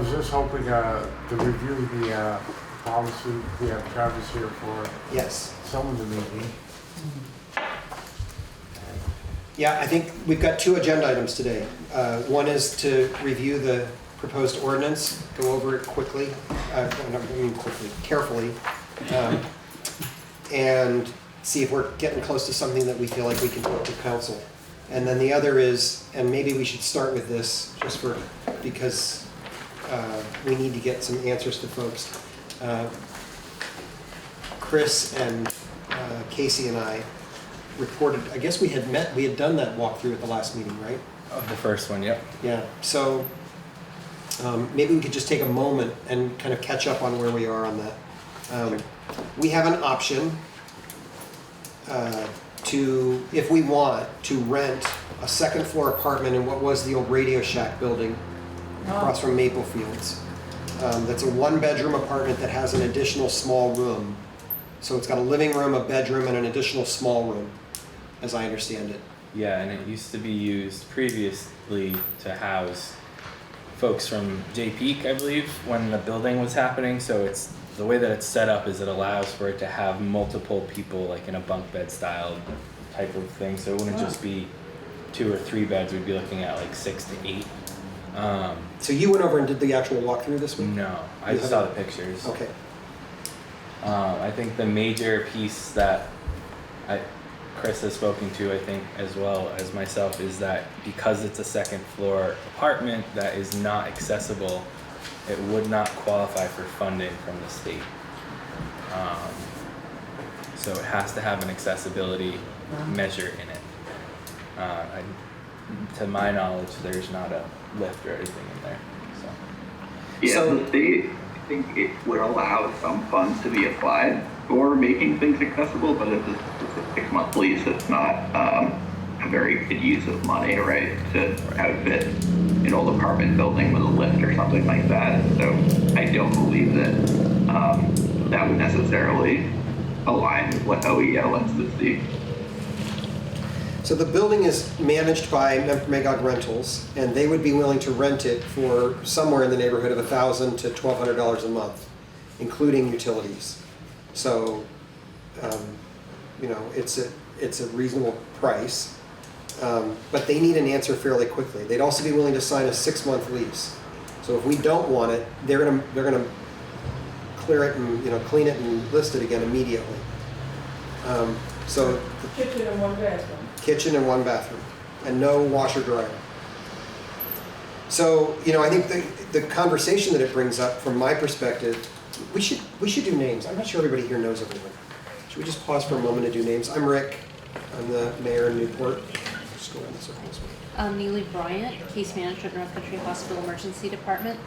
was just hoping to review the policy. We have Travis here for Yes. some of the meeting. Yeah, I think we've got two agenda items today. One is to review the proposed ordinance, go over it quickly, carefully, and see if we're getting close to something that we feel like we can put to council. And then the other is, and maybe we should start with this just because we need to get some answers to folks. Chris and Casey and I reported, I guess we had done that walkthrough at the last meeting, right? Of the first one, yep. Yeah, so maybe we could just take a moment and kind of catch up on where we are on that. We have an option to, if we want, to rent a second floor apartment in what was the old Radio Shack building across from Maple Fields. That's a 1-bedroom apartment that has an additional small room. So it's got a living room, a bedroom, and an additional small room, as I understand it. Yeah, and it used to be used previously to house folks from J Peak, I believe, when the building was happening. So it's the way that it's set up is it allows for it to have multiple people, like in a bunk bed style type of thing. So it wouldn't just be 2 or 3 beds. We'd be looking at like 6 to 8. So you went over and did the actual walkthrough this week? No, I just saw the pictures. Okay. I think the major piece that Chris has spoken to, I think, as well as myself, is that because it's a second floor apartment that is not accessible, it would not qualify for funding from the state. So it has to have an accessibility measure in it. To my knowledge, there's not a lift or anything in there. So. Yeah, So- the state, I think it would allow some funds to be applied for making things accessible, but it's a 6-month lease. It's not a very good use of money, right? To outfit an old apartment building with a lift or something like that. So I don't believe that that would necessarily align with what OEL wants to see. So the building is managed by Magog Rentals, and they would be willing to rent it for somewhere in the neighborhood of $1,000 to $1,200 a month, including utilities. So, it's a reasonable price, but they need an answer fairly quickly. They'd also be willing to sign a 6-month lease. So if we don't want it, they're gonna clear it and clean it and list it again immediately. So Kitchen and 1 bathroom. kitchen and 1 bathroom, and no washer dryer. So, I think the conversation that it brings up, from my perspective, we should do names. I'm not sure everybody here knows everyone. Should we just pause for a moment to do names? I'm Rick. I'm the mayor in Newport. Just go around the circles. Neely Bryant, case manager, North Country Hospital Emergency Department.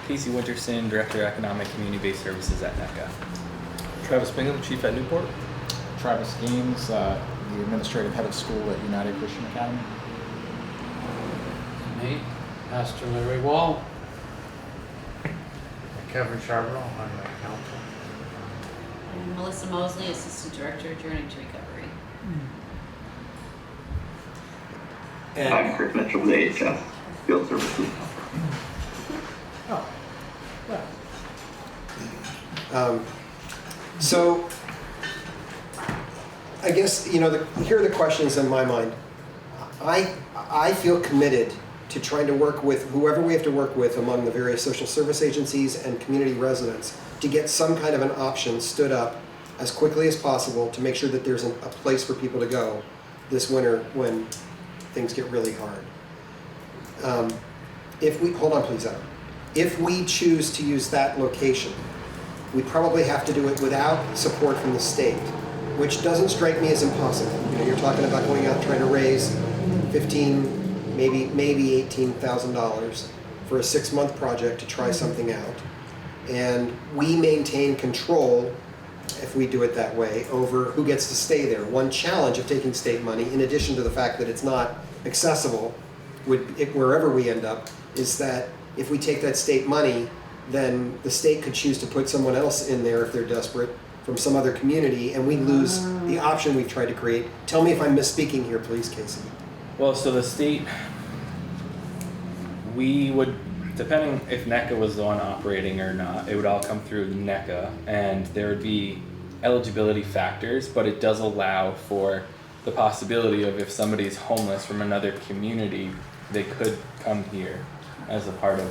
Casey Winterson, Director of Economic Community-Based Services at NEK-TV. Travis Bingham, Chief at Newport. Travis Gaines, the administrative head of school at United Christian Academy. Me, Pastor Larry Wall. Kevin Charbonneau, I'm the council. I'm Melissa Mosley, Assistant Director, Journey to Recovery. And I'm Chris Mitchell with AHS Field Services. Oh, well. So, I guess, here are the questions in my mind. I feel committed to trying to work with whoever we have to work with among the various social service agencies and community residents to get some kind of an option stood up as quickly as possible to make sure that there's a place for people to go this winter when things get really hard. Hold on please, Adam. If we choose to use that location, we probably have to do it without support from the state, which doesn't strike me as impossible. You're talking about going out and trying to raise $15,000, maybe $18,000 for a 6-month project to try something out. And we maintain control, if we do it that way, over who gets to stay there. One challenge of taking state money, in addition to the fact that it's not accessible wherever we end up, is that if we take that state money, then the state could choose to put someone else in there if they're desperate from some other community, and we lose the option we've tried to create. Tell me if I'm misspeaking here, please, Casey. Well, so the state, we would depending if NECA was the one operating or not, it would all come through NECA, and there would be eligibility factors, but it does allow for the possibility of if somebody's homeless from another community, they could come here as a part of,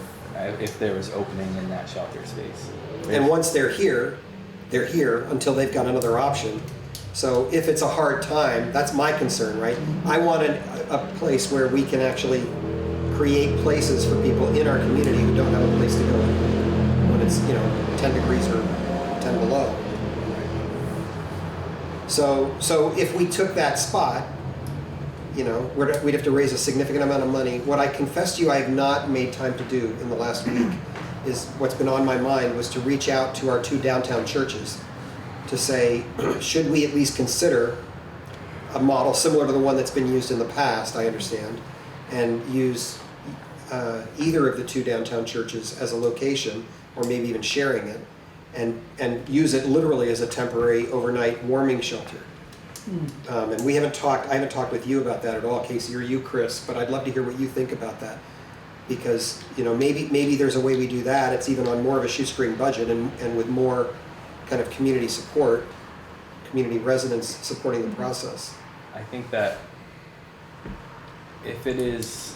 if there was opening in that shelter space. And once they're here until they've got another option. So if it's a hard time, that's my concern, right? I want a place where we can actually create places for people in our community who don't have a place to go when it's, 10 degrees or 10 below. So if we took that spot, we'd have to raise a significant amount of money. What I confess to you I have not made time to do in the last week is what's been on my mind was to reach out to our 2 downtown churches to say, should we at least consider a model similar to the one that's been used in the past, I understand, and use either of the 2 downtown churches as a location, or maybe even sharing it, and use it literally as a temporary overnight warming shelter. And I haven't talked with you about that at all, Casey, or you, Chris, but I'd love to hear what you think about that. Because, maybe there's a way we do that. It's even on more of a shoestring budget and with more kind of community support, community residents supporting the process. I think that if it is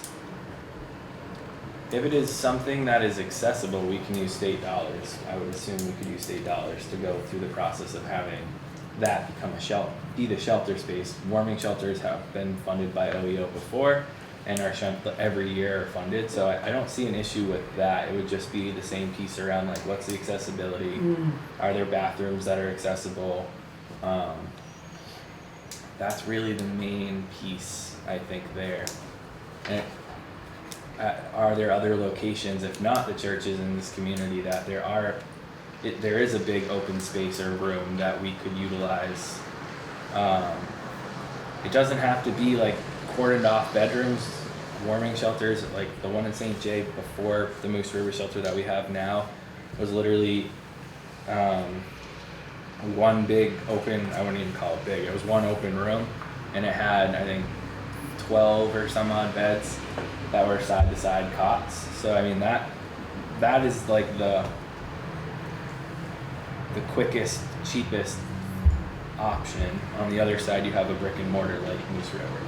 something that is accessible, we can use state dollars. I would assume we could use state dollars to go through the process of having that become be the shelter space. Warming shelters have been funded by OEO before, and are every year funded, so I don't see an issue with that. It would just be the same piece around like what's the accessibility, are there bathrooms that are accessible, that's really the main piece I think there. And are there other locations, if not the churches in this community, that there is a big open space or room that we could utilize. It doesn't have to be like cordoned off bedrooms. Warming shelters like the one in St. Jay before the Moose River shelter that we have now was literally one big open, I wouldn't even call it big, it was one open room, and it had I think 12 or some odd beds that were side to side cots. So I mean that is like the quickest, cheapest option. On the other side you have a brick and mortar like Moose River.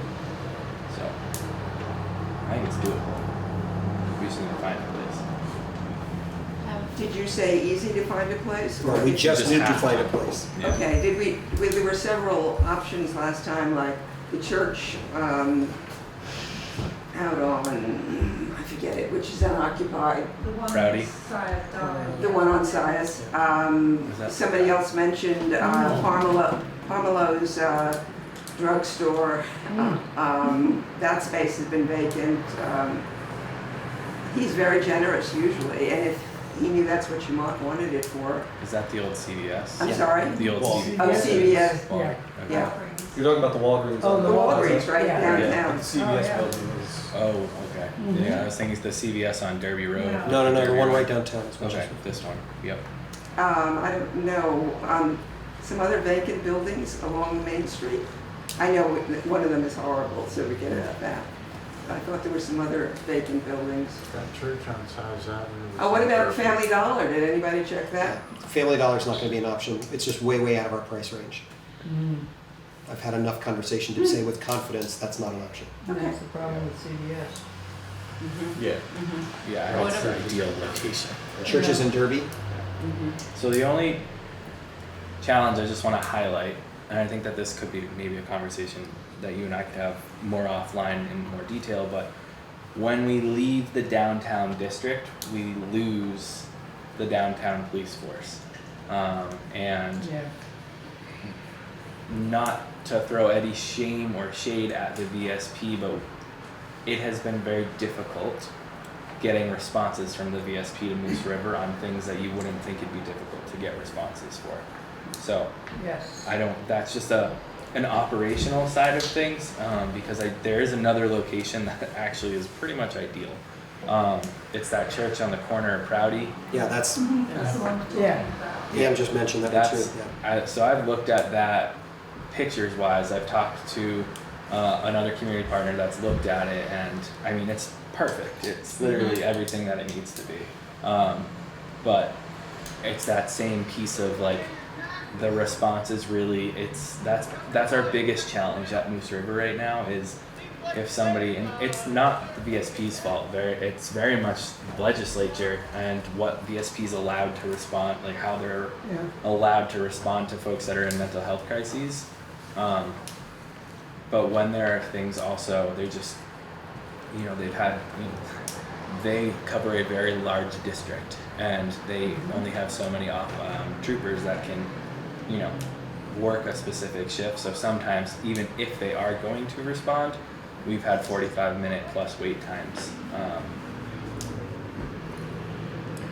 So I think it's doable. We just need to find a place. Did you say easy to find a place? Well, we just need to have find a one. place. Yeah. Okay, there were several options last time, like the church out on, I forget it, which is unoccupied, Rowdy. the one on Sias. Somebody else mentioned Parmelo's drugstore. That space has been vacant. He's very generous usually, and if he knew that's what you wanted it for. Is that the old CVS? I'm sorry? The old CVS. Oh, CVS. Well, Yeah. okay. Yeah. You're talking about the Walgreens. Oh, the Walgreens, right The downtown. CVS building is. Oh, okay. Yeah, I was thinking it's the CVS on Derby Road. No, the Derby one Road. right downtown is what Okay, she's- this one. Yep. I don't know, some other vacant buildings along Main Street. I know one of them is horrible, so we get that. I thought there were some other vacant buildings. That church on Size Avenue. Oh, what about Family Dollar? Did anybody check that? Family Dollar's not gonna be an option. It's just way out of our price range. I've had enough conversation to say with confidence that's not an option. That's the problem with CVS. Yeah. Yeah, that's the ideal location. Churches in Derby, So the only challenge I just want to highlight, and I think that this could be maybe a conversation that you and I could have more offline in more detail, but when we leave the downtown district, we lose the downtown police force. And not to throw any shame or shade at the VSP, but it has been very difficult getting responses from the VSP to Moose River on things that you wouldn't think it'd be difficult to get responses for. So Yes. that's just an operational side of things, because there is another location that actually is pretty much ideal. It's that church on the corner of Prouty. yeah, that's, Yeah. Pam just mentioned that one too, That's, yeah. so I've looked at that pictures wise. I've talked to another community partner that's looked at it, and I mean it's perfect. It's literally everything that it needs to be. But it's that same piece of like the response is really that's our biggest challenge at Moose River right now is if somebody, and it's not the VSP's fault, it's very much the legislature and what VSP's allowed to respond, like how they're allowed to respond to folks that are in mental health crises. But when there are things also, they just, they cover a very large district and they only have so many troopers that can, work a specific shift. So sometimes even if they are going to respond, we've had 45-minute plus wait times.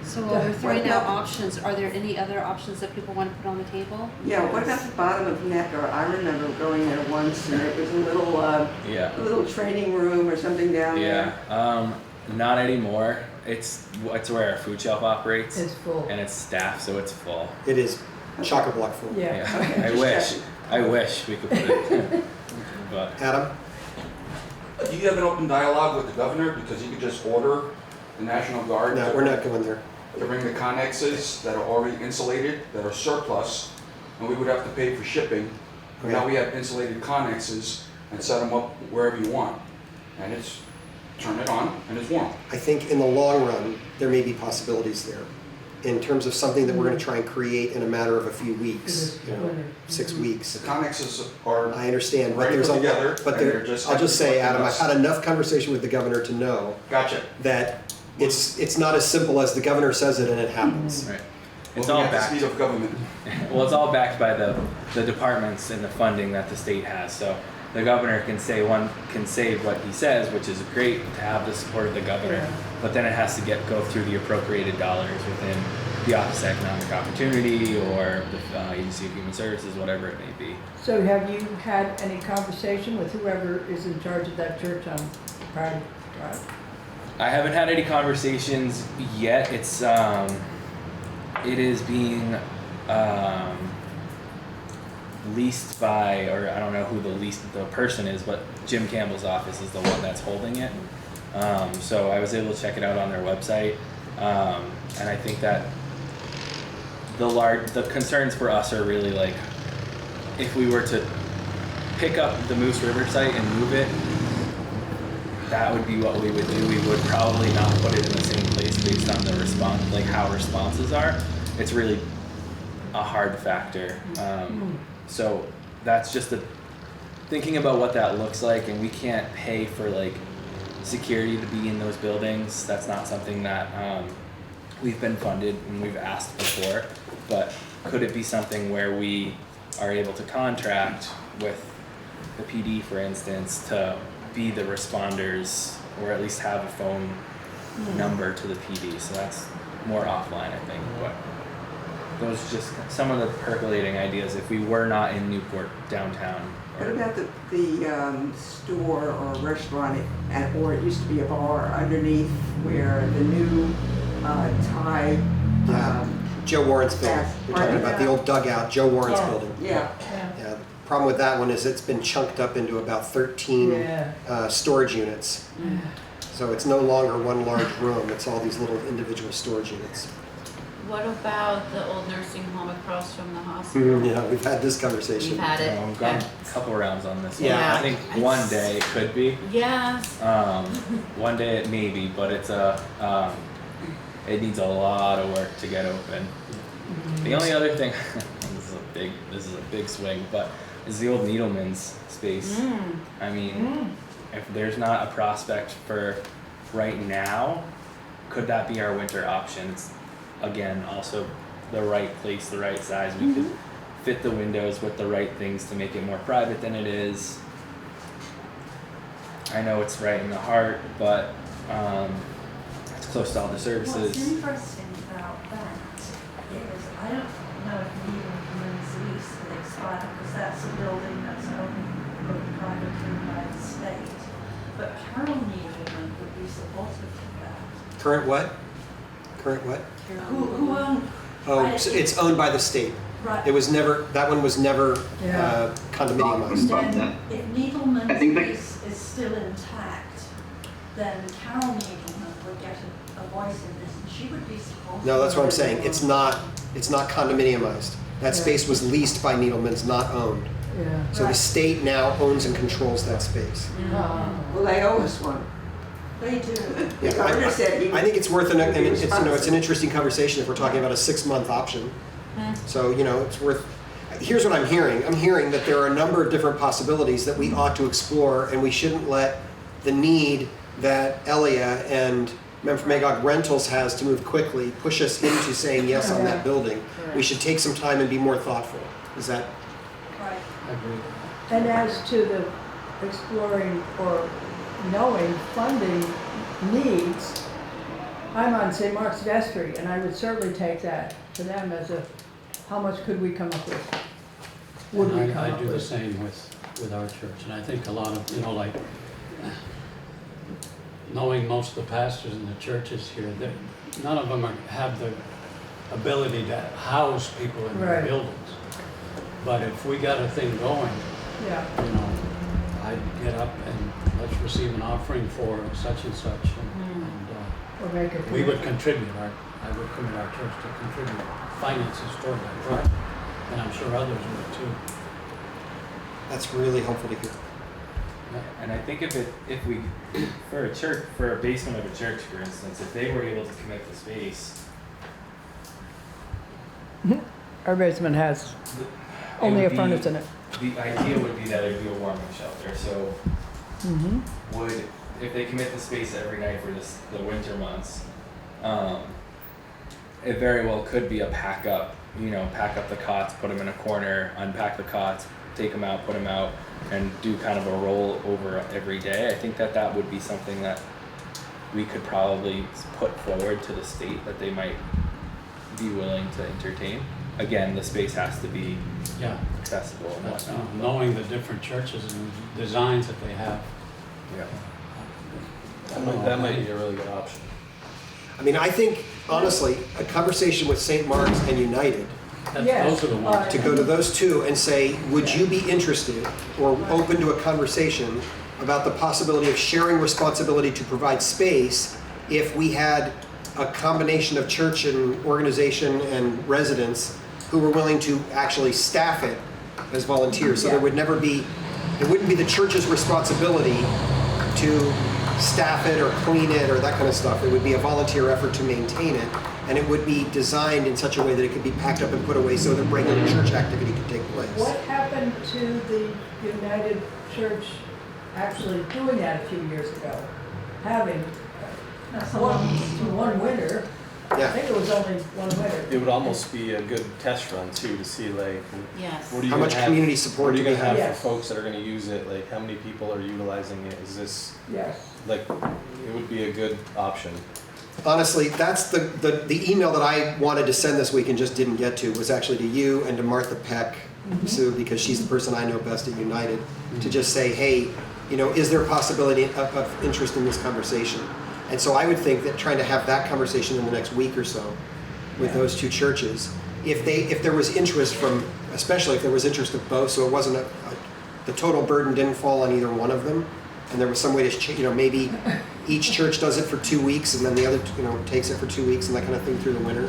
So while we're throwing out options, are there any other options that people want to put on the table? Yeah, what about the bottom of NEK? I remember going there once and it was a little training room or something down there. Not anymore. It's where our food shelf operates. It's full. And it's staffed, so it's full. It is chock-a-block full. Yeah. I wish we could put it. But Adam? Do you have an open dialogue with the governor? Because you could just order the National Guard No, we're not going there. to bring the connexes that are already insulated, that are surplus, and we would have to pay for shipping. Okay. Now we have insulated connexes and set them up wherever you want. And it's, turn it on and it's warm. I think in the long run, there may be possibilities there. In terms of something that we're going to try and create in a matter of a few weeks, 6 weeks. The connexes are I understand, but ready there's put a together, but and there. they're just I'll just say, Adam, I've us. had enough conversation with the governor to know Gotcha. that it's not as simple as the governor says it and it happens. right. It's It's all at the backed. speed of government. Well, it's all backed by the departments and the funding that the state has. So the governor can say what he says, which is great to have the support of the governor, but then it has to go through the appropriated dollars within the Office of Economic Opportunity or the Agency of Human Services, whatever it may be. So have you had any conversation with whoever is in charge of that church on Pride Drive? I haven't had any conversations yet. It is being leased by, or I don't know who the person is, but Jim Campbell's office is the one that's holding it. So I was able to check it out on their website, and I think that the concerns for us are really like if we were to pick up the Moose River site and move it, that would be what we would do. We would probably not put it in the same place based on the response, like how responses are. It's really a hard factor. So that's just thinking about what that looks like, and we can't pay for like security to be in those buildings. That's not something that we've been funded and we've asked before, but could it be something where we are able to contract with the PD, for instance, to be the responders or at least have a phone number to the PD? So that's more offline, I think, but those are just some of the percolating ideas if we were not in Newport downtown. What about the store or restaurant, or it used to be a bar underneath where the new Thai, Joe Warren's building. You're talking about the old dugout, Joe Warren's building. yeah. Yeah, the problem with that one is it's been chunked up into about 13 storage units. So it's no longer one large room, it's all these little individual storage units. What about the old nursing home across from the hospital? Yeah, we've had this conversation. We've had it. I've gone a couple rounds on this Yeah. one. I think one day it could be. Yes. One day it may be, but it's it needs a lot of work to get open. The only other thing, this is a big swing, but is the old Needleman's space. I mean, if there's not a prospect for right now, could that be our winter option? It's, again, also the right place, the right size. We could fit the windows with the right things to make it more private than it is. I know it's right in the heart, but it's close to all the services. What's interesting about that is I don't know if Newport lease will expire because that's a building that's owned privately by the state. But Carol Needleman would be supportive of that. Current what? Current what? Who owned? Oh, so it's owned by the state. Right. It was never, that one was never condominiumized. Then if I think Needleman's that- lease is still intact, then Carol Needleman would get a voice in this, and she would be supposed to. No, that's what I'm saying. It's not condominiumized. That space was leased by Needleman's, not owned. Yeah. So the state now owns and controls that space. Well, they owe us one. They do. Yeah, The governor said he I think it's worth would and be it's, it's an responsible. interesting conversation if we're talking about a 6-month option. So, it's worth, here's what I'm hearing. I'm hearing that there are a number of different possibilities that we ought to explore, and we shouldn't let the need that Elia and Magog Rentals has to move quickly push us into saying yes on that building. We should take some time and be more thoughtful. Is that? Right. Agreed. And as to the exploring or knowing funding needs, I'm on St. Mark's Vestry, and I would certainly take that to them as a, how much could we come up with? Would we And come I up do the with? same with our church, and I think a lot of, like, knowing most of the pastors in the churches here, none of them have the ability to house people in their Right. buildings. But if we got a thing going, Yeah, I'd get up and let's receive an offering for such and such, and or make it. we would contribute, I would commit our church to contribute finances toward that project, and I'm sure others would too. That's really helpful to hear. And I think if we, for a church, for a basement of a church, for instance, if they were able to commit the space, Our basement has it only would a furnace be- in it. The idea would be that it'd be a warming shelter, so would, if they commit the space every night for the winter months, it very well could be a pack up the cots, put them in a corner, unpack the cots, take them out, put them out, and do kind of a roll over every day. I think that would be something that we could probably put forward to the state that they might be willing to entertain. Again, the space has to be Yeah, accessible and that's, whatnot. knowing the different churches and designs that they have. Yeah. That might be a really good option. I mean, I think, honestly, a conversation with St. Mark's and United, Yes, Those are the ones. to go to those two and say, would you be interested or open to a conversation about the possibility of sharing responsibility to provide space if we had a combination of church and organization and residents who were willing to actually staff it as volunteers. So there would never be, it wouldn't be the church's responsibility to staff it or clean it or that kind of stuff. It would be a volunteer effort to maintain it. And it would be designed in such a way that it could be packed up and put away so that regular church activity could take place. what happened to the United Church actually doing that a few years ago? Having That's a long story. one winter, I Yeah. think it was only one winter. It would almost be a good test run too, to see like, Yes. what are you How gonna much have, community what support are you do we gonna have have? Yes. for folks that are gonna use it, like how many people are utilizing it, is this, Yes. like, it would be a good option. Honestly, that's the email that I wanted to send this week and just didn't get to was actually to you and to Martha Peck, Sue, because she's the person I know best at United, to just say, hey, is there a possibility of interest in this conversation? And so I would think that trying to have that conversation in the next week or so with those two churches, if there was interest from, especially if there was interest of both, so it wasn't the total burden didn't fall on either one of them, and there was some way to, maybe each church does it for 2 weeks and then the other, takes it for 2 weeks and that kind of thing through the winter.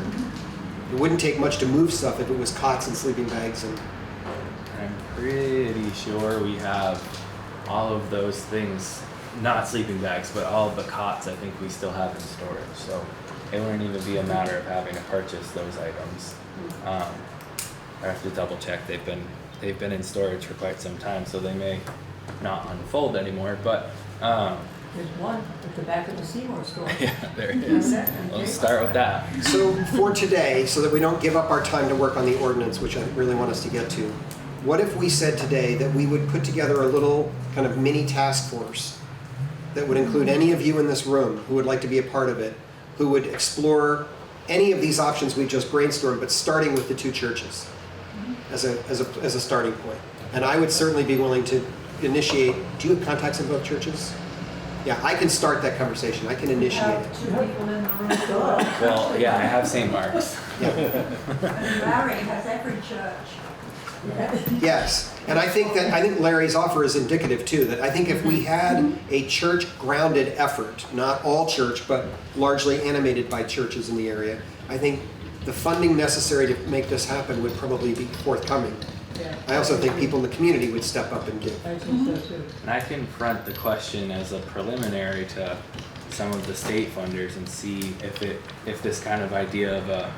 It wouldn't take much to move stuff if it was cots and sleeping bags and. I'm pretty sure we have all of those things, not sleeping bags, but all of the cots I think we still have in storage. So it wouldn't even be a matter of having to purchase those items. I have to double check. They've been in storage for quite some time, so they may not unfold anymore. But There's one at the back of the Seymour store. yeah, there it is. We'll start with that. So for today, so that we don't give up our time to work on the ordinance, which I really want us to get to, what if we said today that we would put together a little kind of mini task force that would include any of you in this room who would like to be a part of it, who would explore any of these options we just brainstormed, but starting with the two churches as a starting point. And I would certainly be willing to initiate. Do you have contacts in both churches? Yeah, I can start that conversation. I can We initiate have it. 2 people in the room. Well, yeah, I have St. Mark's. Yeah. And Larry has every church. Yes, and I think Larry's offer is indicative too, that I think if we had a church-grounded effort, not all church, but largely animated by churches in the area, I think the funding necessary to make this happen would probably be forthcoming. Yeah. I also think people in the community would step up and give. I think so too. And I can front the question as a preliminary to some of the state funders and see if this kind of idea of a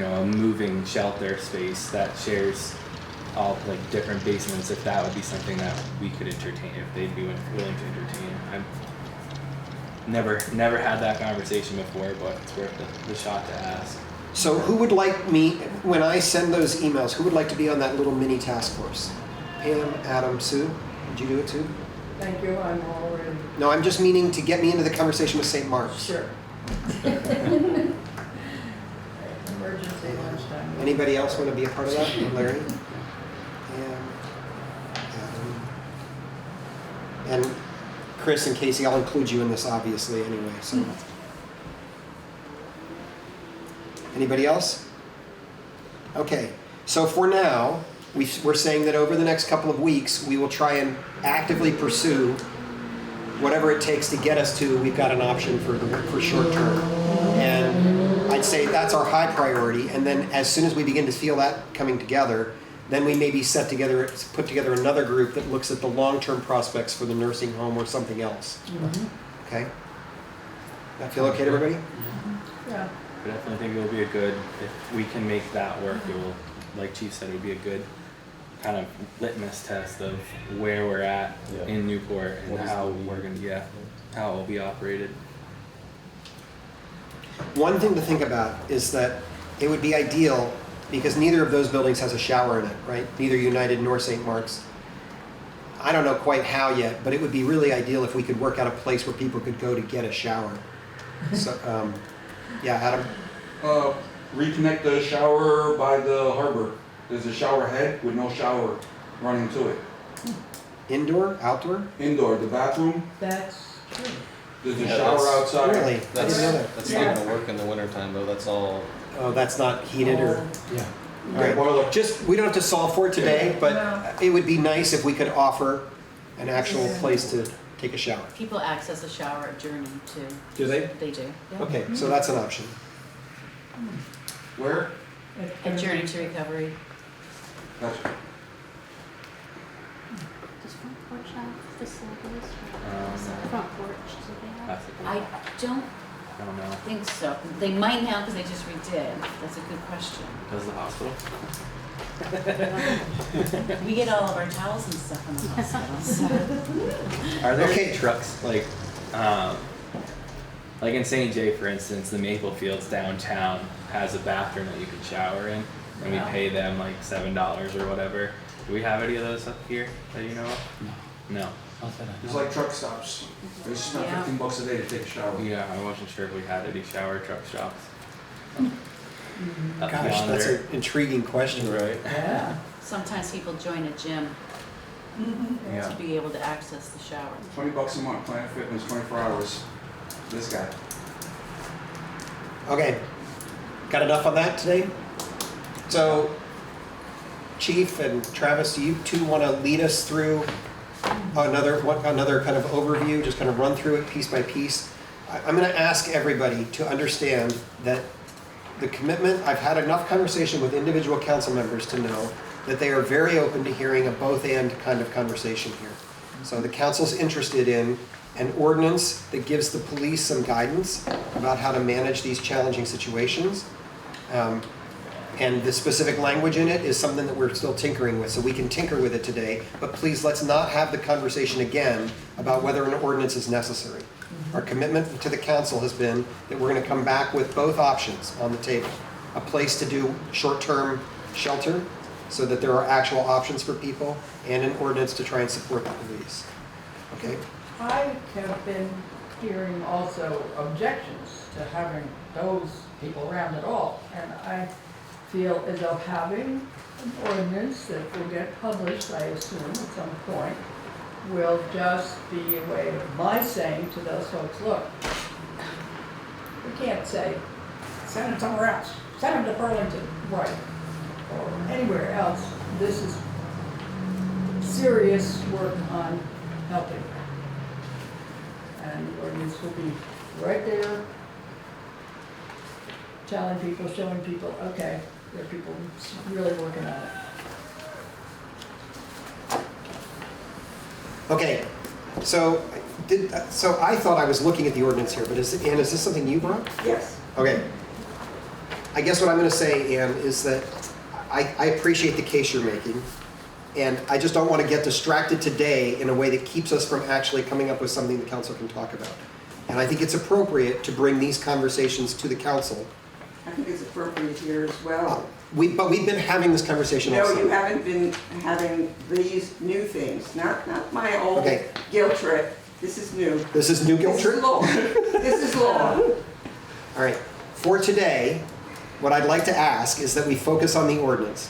a moving shelter space that shares all like different basements, if that would be something that we could entertain, if they'd be willing to entertain. I've never had that conversation before, but it's worth the shot to ask. So who would like me, when I send those emails, who would like to be on that little mini task force? Pam, Adam, Sue? Would you do it too? Thank you, I'm already, No, I'm just meaning to get me into the conversation with St. Mark's. sure. Emergency lunchtime. Anybody else want to be a part of that? Larry? And Chris and Casey, I'll include you in this obviously anyway, so. Anybody else? Okay, so for now, we're saying that over the next couple of weeks, we will try and actively pursue whatever it takes to get us to, we've got an option for short term. And I'd say that's our high priority, and then as soon as we begin to feel that coming together, then we maybe put together another group that looks at the long-term prospects for the nursing home or something else. Okay? That feel okay to everybody? Yeah. I definitely think it will be a good, if we can make that work, it will, like Chief said, it would be a good kind of litmus test of where we're at in Newport and how we're gonna, how it will be operated. One thing to think about is that it would be ideal, because neither of those buildings has a shower in it, right? Neither United nor St. Mark's. I don't know quite how yet, but it would be really ideal if we could work out a place where people could go to get a shower. So, yeah, Adam? Reconnect the shower by the harbor. There's a shower head with no shower running to it. Indoor, outdoor? Indoor, the bathroom, That's true. there's a shower outside. Really? I That's, didn't know that. that's Yeah. not gonna work in the wintertime though, that's all. Oh, that's not heated or, yeah. All right, Boiler. we don't have to solve for it today, but No. it would be nice if we could offer an actual Yeah. place to take a shower. People access the shower at Journey too. Do they? They do. Yeah. Okay, so that's an option. Where? At Journey to Recovery. Gotcha. Does front porch have facilities? Front porch, do they have? I don't I don't know. think so. They might now because they just redid. That's a good question. Does the hospital? We get all of our towels and stuff from the hospital, so. Are there Okay. trucks like in St. J, for instance, the Maple Fields downtown has a bathroom that you can shower in, and we pay them like $7 or whatever. Do we have any of those up here that you know of? No. It's like truck stops. They spend Yeah. $15 a day to take a shower. Yeah, I wasn't sure if we had any shower truck stops. Up Gosh, that's yonder. an intriguing question. Right. Yeah. Sometimes people join a gym Yeah. to be able to access the shower. $20 a month, Planet Fitness, 24 hours. This guy. Okay, got enough on that today? So, Chief and Travis, do you two want to lead us through another kind of overview, just kind of run through it piece by piece? I'm going to ask everybody to understand that the commitment, I've had enough conversation with individual council members to know that they are very open to hearing a both-and kind of conversation here. So the council's interested in an ordinance that gives the police some guidance about how to manage these challenging situations. And the specific language in it is something that we're still tinkering with, so we can tinker with it today, but please let's not have the conversation again about whether an ordinance is necessary. Our commitment to the council has been that we're gonna come back with both options on the table. A place to do short-term shelter, so that there are actual options for people, and an ordinance to try and support the police. Okay? I have been hearing also objections to having those people around at all. And I feel as though having an ordinance that will get published, I assume, at some point, will just be a way of my saying to those folks, look, we can't say, send them somewhere else, send them to Burlington, right? Or anywhere else, this is serious work on helping. And the ordinance will be right there, telling people, showing people, okay, there are people really working on it. Okay, so I thought I was looking at the ordinance here, but Ann, is this something you brought? Yes. Okay. I guess what I'm going to say, Ann, is that I appreciate the case you're making, and I just don't want to get distracted today in a way that keeps us from actually coming up with something the council can talk about. And I think it's appropriate to bring these conversations to the council. I think it's appropriate here as well. But we've been having this conversation No, also. you haven't been having these new things, not my old Okay. guilt trip. This is new. This is new guilt trip? This is law. This is law. All right. For today, what I'd like to ask is that we focus on the ordinance.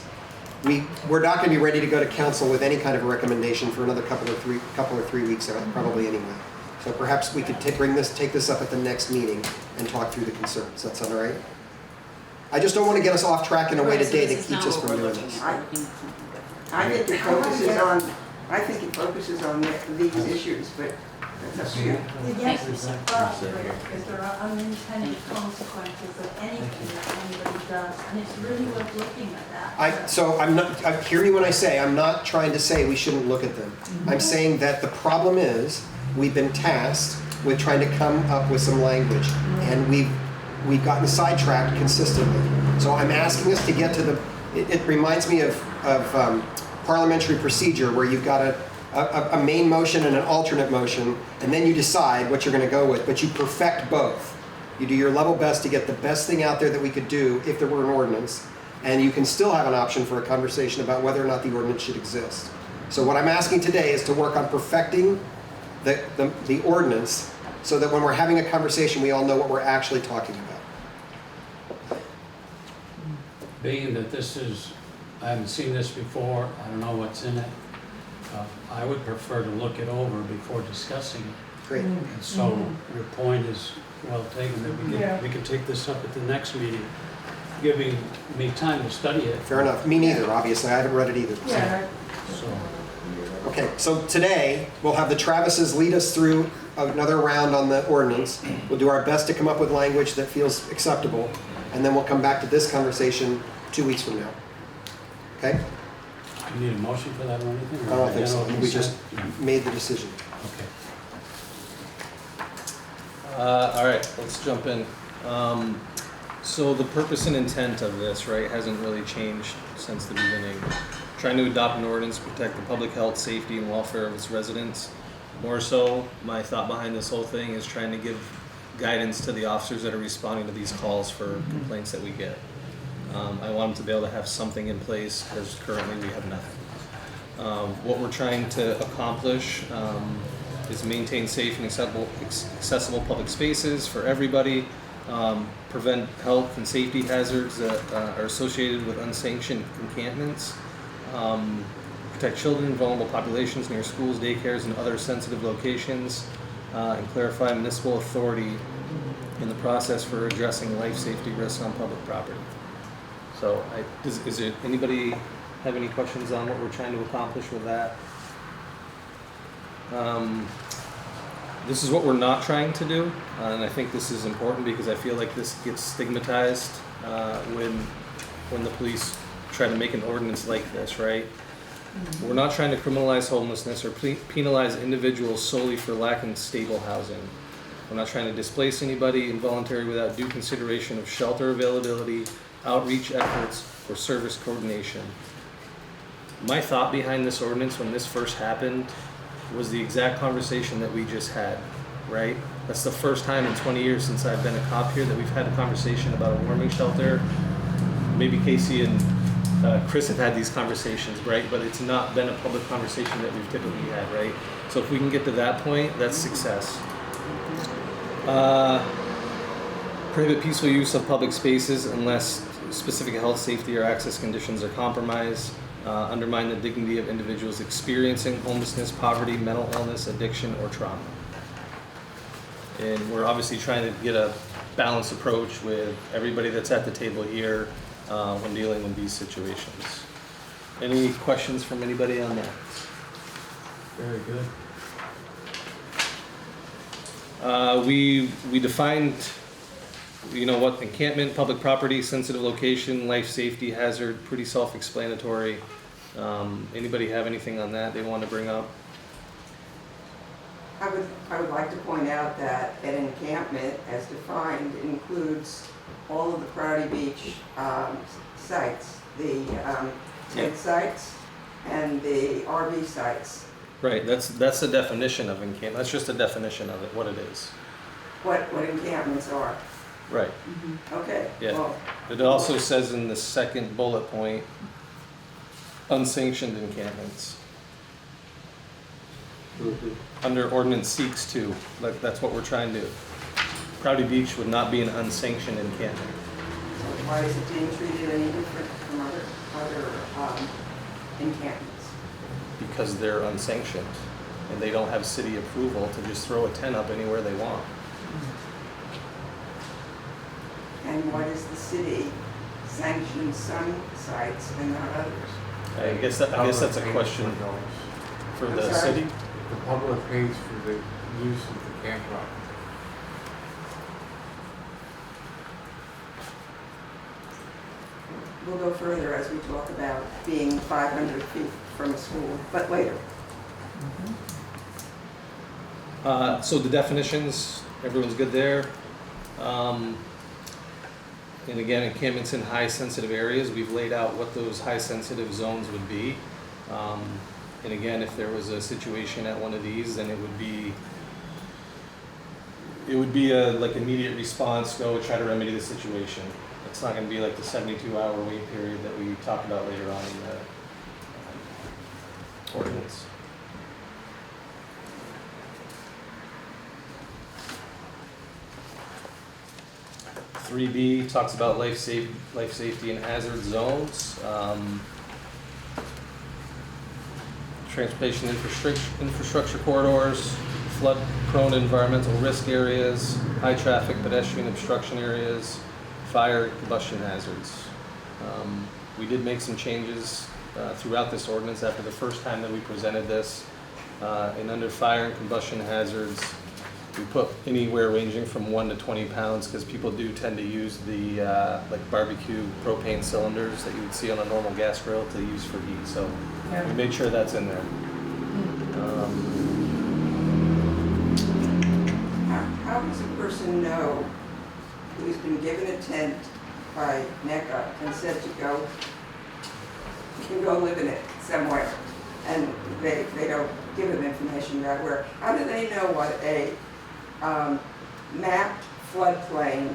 We're not going to be ready to go to council with any kind of a recommendation for another couple or three weeks, probably anyway. So perhaps we could take this up at the next meeting and talk through the concerns. Does that sound all right? I just don't want to get us off track in a way Right, so today this that is keeps not us what from we're doing looking this. at. We're looking at something different. I think it focuses on these issues, but that's up to you. The yes, but if there are unintended consequences of anything that anybody does, and it's really worth looking at that. Hear me when I say, I'm not trying to say we shouldn't look at them. I'm saying that the problem is, we've been tasked with trying to come up with some language, and we've gotten sidetracked consistently. So I'm asking us to get to it reminds me of parliamentary procedure, where you've got a main motion and an alternate motion, and then you decide what you're going to go with, but you perfect both. You do your level best to get the best thing out there that we could do if there were an ordinance, and you can still have an option for a conversation about whether or not the ordinance should exist. So what I'm asking today is to work on perfecting the ordinance, so that when we're having a conversation, we all know what we're actually talking about. Being that I haven't seen this before, I don't know what's in it, I would prefer to look it over before discussing it. Great. And so your point is well taken, that we can take this up at the next meeting, giving me time to study it. Fair enough. Me neither, obviously. I haven't read it either. Yeah, So, Okay, so today, we'll have the Travises lead us through another round on the ordinance. We'll do our best to come up with language that feels acceptable, and then we'll come back to this conversation 2 weeks from now. Okay? do you need a motion for that or anything? I don't think so. General We just consent? made the decision. Okay. All right, let's jump in. So the purpose and intent of this, right, hasn't really changed since the beginning. Trying to adopt an ordinance to protect the public health, safety, and welfare of its residents. More so, my thought behind this whole thing is trying to give guidance to the officers that are responding to these calls for complaints that we get. I want them to be able to have something in place, because currently we have nothing. What we're trying to accomplish is maintain safe and accessible public spaces for everybody, prevent health and safety hazards that are associated with unsanctioned encampments, protect children and vulnerable populations near schools, daycares, and other sensitive locations, and clarify municipal authority in the process for addressing life safety risks on public property. So, is there anybody have any questions on what we're trying to accomplish with that? This is what we're not trying to do, and I think this is important because I feel like this gets stigmatized when the police try to make an ordinance like this, right? We're not trying to criminalize homelessness or penalize individuals solely for lacking stable housing. We're not trying to displace anybody involuntarily without due consideration of shelter availability, outreach efforts, or service coordination. My thought behind this ordinance when this first happened was the exact conversation that we just had, right? That's the first time in 20 years since I've been a cop here that we've had a conversation about a warming shelter. Maybe Casey and Chris have had these conversations, right? But it's not been a public conversation that we've typically had, right? So if we can get to that point, that's success. Prohibit peaceful use of public spaces unless specific health, safety, or access conditions are compromised. Undermine the dignity of individuals experiencing homelessness, poverty, mental illness, addiction, or trauma. And we're obviously trying to get a balanced approach with everybody that's at the table here when dealing with these situations. Any questions from anybody on that? Very good. We defined, you know what, encampment, public property, sensitive location, life safety hazard, pretty self-explanatory. Anybody have anything on that they want to bring up? I would like to point out that an encampment, as defined, includes all of the Prouty Beach sites, the tent sites and the RV sites. Right, that's the definition of encampment. That's just a definition of it, what it is. What encampments are. Right. Okay. Yeah. Well, It also says in the second bullet point, unsanctioned encampments. Under ordinance seeks to, that's what we're trying to do. Prouty Beach would not be an unsanctioned encampment. why is it being treated any different from other encampments? Because they're unsanctioned and they don't have city approval to just throw a tent up anywhere they want. And why does the city sanction some sites and not others? I guess that's a question for I'm the sorry? city. The public pays for the use of the campground. We'll go further as we talk about being 500 feet from a school, but later. So the definitions, everyone's good there. And again, encampments in high sensitive areas, we've laid out what those high sensitive zones would be. And again, if there was a situation at one of these, then it would be a like immediate response, go try to remedy the situation. It's not gonna be like the 72-hour wait period that we talk about later on in the ordinance. (3B) talks about life safety and hazard zones. Transportation infrastructure corridors, flood-prone environmental risk areas, high-traffic pedestrian obstruction areas, fire and combustion hazards. We did make some changes throughout this ordinance after the first time that we presented this. And under fire and combustion hazards, we put anywhere ranging from 1 to 20 pounds because people do tend to use the like barbecue propane cylinders that you would see on a normal gas grill to use for heat. So we made sure that's in there. How does a person know who's been given a tent by NECA and said to go, you can go live in it somewhere, and they don't give them information about where? How do they know what a mapped floodplain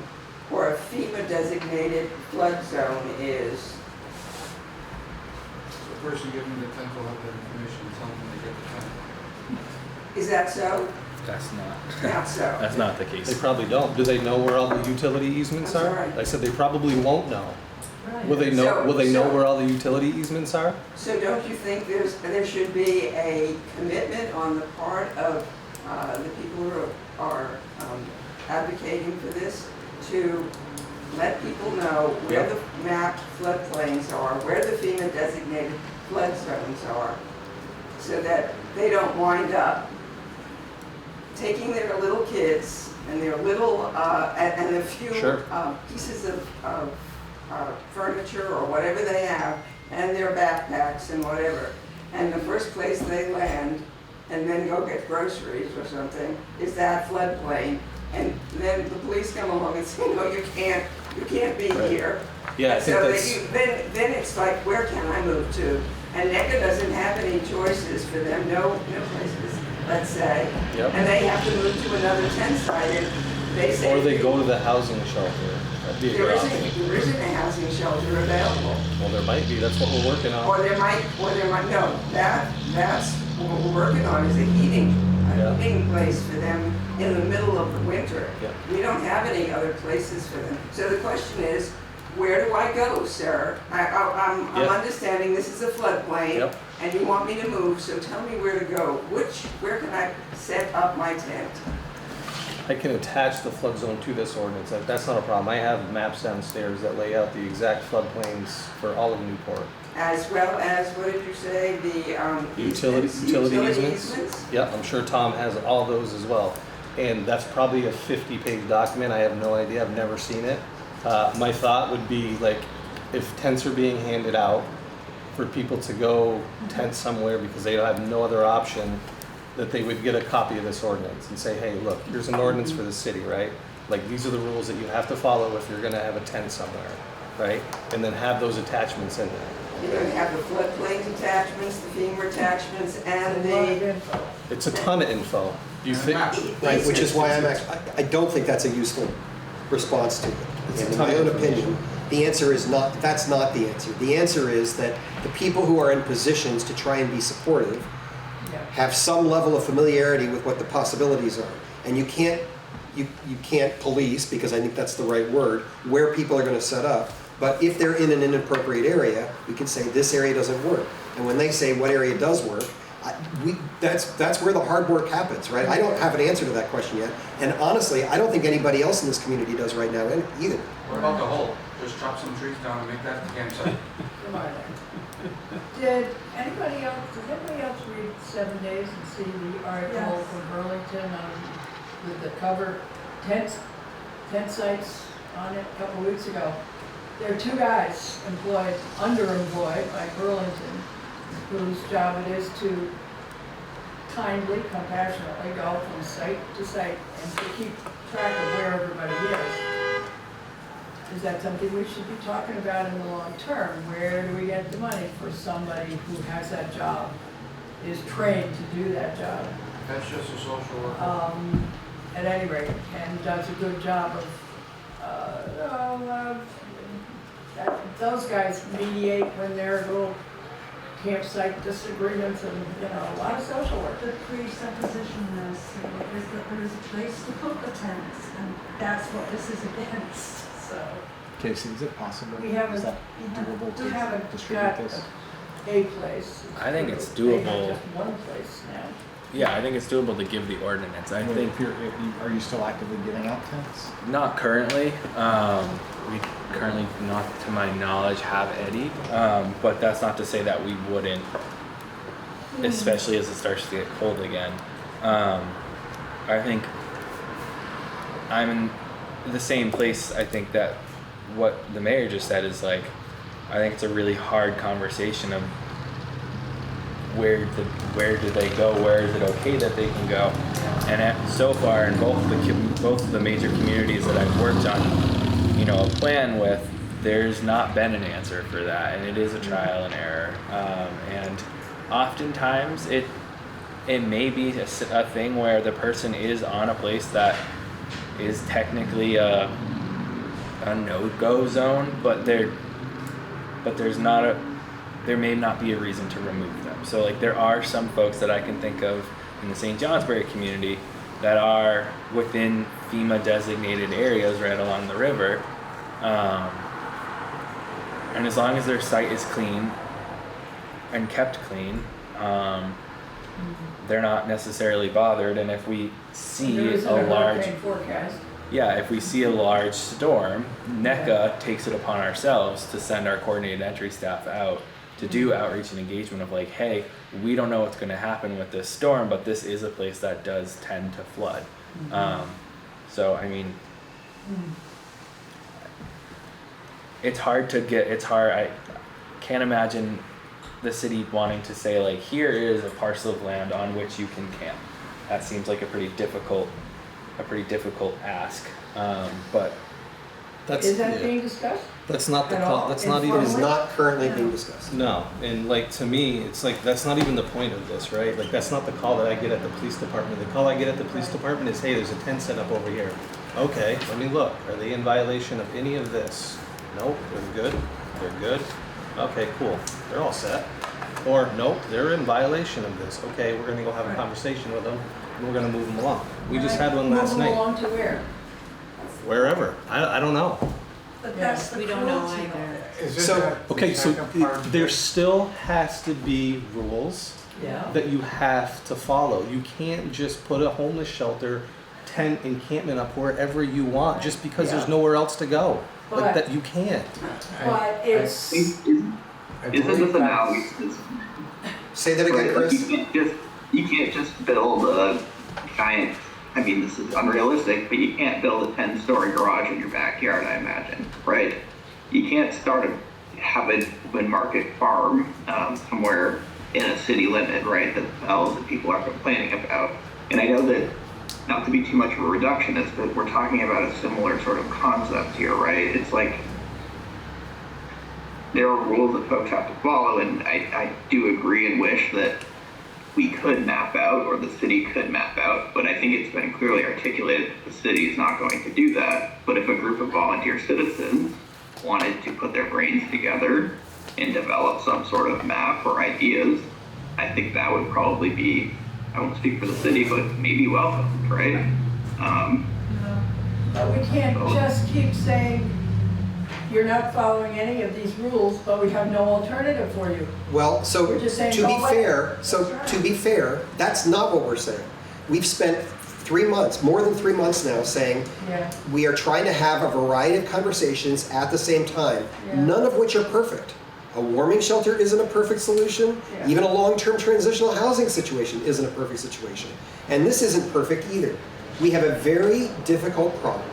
or a FEMA designated flood zone is? The person giving the tent will have that information until they get the tent. Is that so? That's not. Not so. That's not the They case. probably don't. Do they know where all the utility easements That's are? right. I said they probably won't know. Right. Will they know? So- Will they know so- where all the utility easements are? So don't you think there should be a commitment on the part of the people who are advocating for this to let people know where the mapped floodplains are, where the FEMA designated flood zones are, so that they don't wind up taking their little kids and their little, and a few Sure. pieces of furniture or whatever they have, and their backpacks and whatever. And the first place they land, and then go get groceries or something, is that floodplain. And then the police come along and say, no, you can't be Right. here. Yeah, I think So that's. then it's like, where can I move to? And NECA doesn't have any choices for them, no places, let's say. Yep. And they have to move to another tent site, and they say. Or they go to the housing shelter. That'd be a There good option. isn't a housing shelter available. Well, there might be. That's what we're working on. Or there might, no, that's what we're working on, is a heating place for them in the middle of the winter. Yeah. We don't have any other places for them. So the question is, where do I go, sir? I'm Yeah. understanding this is a floodplain, Yep. and you want me to move, so tell me where to go. Where can I set up my tent? I can attach the flood zone to this ordinance, that's not a problem. I have maps downstairs that lay out the exact floodplains for all of Newport. As well as, what did you say, the Utility easements. easements? Yeah, I'm sure Tom has all those as well. And that's probably a 50-page document, I have no idea, I've never seen it. My thought would be like, if tents are being handed out, for people to go tent somewhere because they have no other option, that they would get a copy of this ordinance and say, hey, look, here's an ordinance for the city, right? Like, these are the rules that you have to follow if you're gonna have a tent somewhere, right? And then have those attachments in there. You're going to have the floodplain attachments, the FEMA attachments, and the It's a ton of info. Do you think? Right, which is why I don't think that's a useful response to it. And in my own opinion, the answer is not, that's not the answer. The answer is that the people who are in positions to try and be supportive have some level of familiarity with what the possibilities are. And you can't police, because I think that's the right word, where people are going to set up. But if they're in an inappropriate area, we can say this area doesn't work. And when they say what area does work, that's where the hard work happens, right? I don't have an answer to that question yet. And honestly, I don't think anybody else in this community does right now either. What about the hole? Just chop some trees down and make that the campsite. Come on. Did anybody else read 7 Days and see the article Yes. from Burlington with the cover tent sites on it a couple weeks ago? There are two guys underemployed by Burlington, whose job it is to kindly, compassionately go from site to site and to keep track of where everybody is. Is that something we should be talking about in the long term? Where do we get the money for somebody who has that job, is trained to do that job? That's just a social worker. At any rate, and does a good job of, those guys mediate when there are little campsite disagreements and, a lot of social work. The presupposition is that there is a place to put the tents, and that's what this is against, so. Casey, is it possible? We haven't, Is that doable we to haven't distribute got this? a place. I think it's They have doable. just one place now. Yeah, I think it's doable to give the ordinance. I Well, think are you still actively giving out tents? not currently. We currently, not to my knowledge, have any. But that's not to say that we wouldn't, especially as it starts to get cold again. I think I'm in the same place. I think that what the mayor just said is like, I think it's a really hard conversation of where do they go? Where is it okay that they can go? And so far, in both of the major communities that I've worked on, a plan with, there's not been an answer for that, and it is a trial and error. And oftentimes, it may be a thing where the person is on a place that is technically a no-go zone, but there may not be a reason to remove them. So like there are some folks that I can think of in the St. Johnsbury community that are within FEMA designated areas right along the river. And as long as their site is clean and kept clean, they're not necessarily bothered. And if we see if we see a large storm, NECA takes it upon ourselves to send our coordinated entry staff out to do outreach and engagement of like, hey, we don't know what's going to happen with this storm, but this is a place that does tend to flood. So, I mean, it's hard. I can't imagine the city wanting to say like, here is a parcel of land on which you can camp. That seems like a pretty difficult ask. But Is that being discussed? That's not the At call. all? That's not It even. is not currently being discussed. No, and like to me, it's like that's not even the point of this, right? Like that's not the call that I get at the police department. The call I get at the police department is, hey, there's a tent set up over here. Okay, let me look. Are they in violation of any of this? Nope, they're good. They're good. Okay, cool. They're all set. Or nope, they're in violation of this. Okay, we're gonna go have a conversation with them and we're gonna move them along. We just had one last Move night. them along to where? Wherever. I don't know. But that's the We don't know cruelty of either. it. Is it So, that the Okay, so second part of there it? still has to be rules Yeah. that you have to follow. You can't just put a homeless shelter tent encampment up wherever you want, just because Yeah. there's nowhere else to go. Like But- that, you can't. But it's, Isn't this analogous? Say that again, Right, like Chris. you can't just build a giant, I mean, this is unrealistic, but you can't build a 10-story garage in your backyard, I imagine, right? You can't have an open market farm somewhere in a city limit, right, that people are complaining about. And I know that, not to be too much of a reductionist, but we're talking about a similar sort of concept here, right? It's like, there are rules that folks have to follow, and I do agree and wish that we could map out, or the city could map out, but I think it's been clearly articulated that the city is not going to do that. But if a group of volunteer citizens wanted to put their brains together and develop some sort of map or ideas, I think that would probably be, I won't speak for the city, but maybe welcomed, right? but we can't just keep saying, you're not following any of these rules, but we have no alternative for you. Well, so We're just saying to go be away. fair, that's not what we're saying. We've spent 3 months, more than 3 months now, saying Yeah, we are trying to have a variety of conversations at the same time, Yeah. none of which are perfect. A warming shelter isn't a perfect solution. Yeah. Even a long-term transitional housing situation isn't a perfect situation. And this isn't perfect either. We have a very difficult problem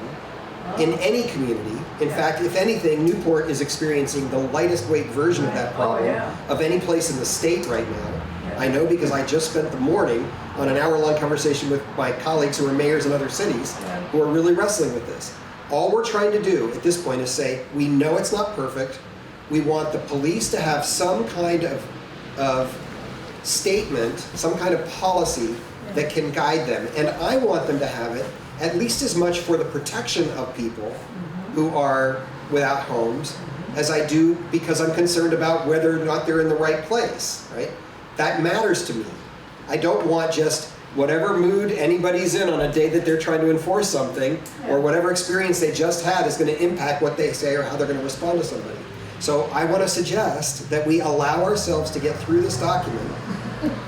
in any community. In fact, if anything, Newport is experiencing the lightest weight version of that problem yeah. of any place in the state right now. Yeah. I know because I just spent the morning on an hour-long conversation with my colleagues who are mayors in other cities Yeah. who are really wrestling with this. All we're trying to do at this point is say, we know it's not perfect. We want the police to have some kind of statement, some kind of policy that can guide them. And I want them to have it at least as much for the protection of people who are without homes as I do because I'm concerned about whether or not they're in the right place, right? That matters to me. I don't want just whatever mood anybody's in on a day that they're trying to enforce something, or whatever experience they just had is going to impact what they say or how they're going to respond to somebody. So I want to suggest that we allow ourselves to get through this document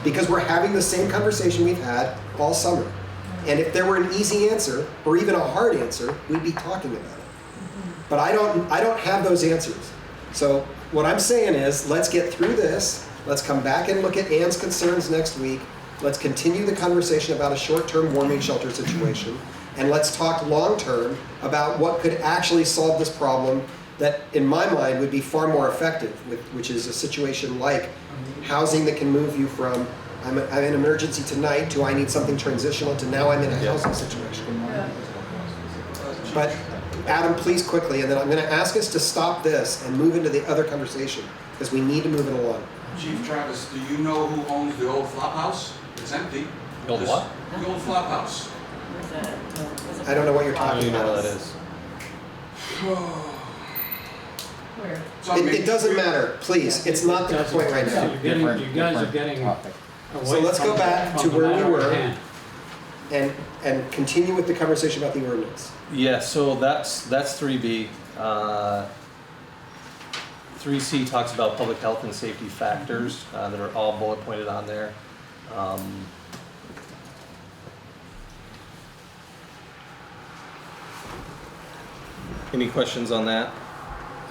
because we're having the same conversation we've had all summer. And if there were an easy answer or even a hard answer, we'd be talking about it. But I don't have those answers. So what I'm saying is, let's get through this. Let's come back and look at Ann's concerns next week. Let's continue the conversation about a short-term warming shelter situation. And let's talk long-term about what could actually solve this problem that, in my mind, would be far more effective, which is a situation like housing that can move you from, I'm in an emergency tonight, to I need something transitional, to now I'm in a housing situation. But Adam, please quickly, and then I'm going to ask us to stop this and move into the other conversation, because we need to move it along. Chief Travis, do you know who owns the old flop house? It's empty. The old what? The old flop house. I don't know what you're I don't talking even know about. what that is. where? So, I mean, It doesn't matter, please. It's not the point right now. You guys are getting away So let's go from back the to where we matter were. at hand. And continue with the conversation about the ordinance. Yeah, so that's 3B. 3C talks about public health and safety factors that are all bullet pointed on there. Any questions on that?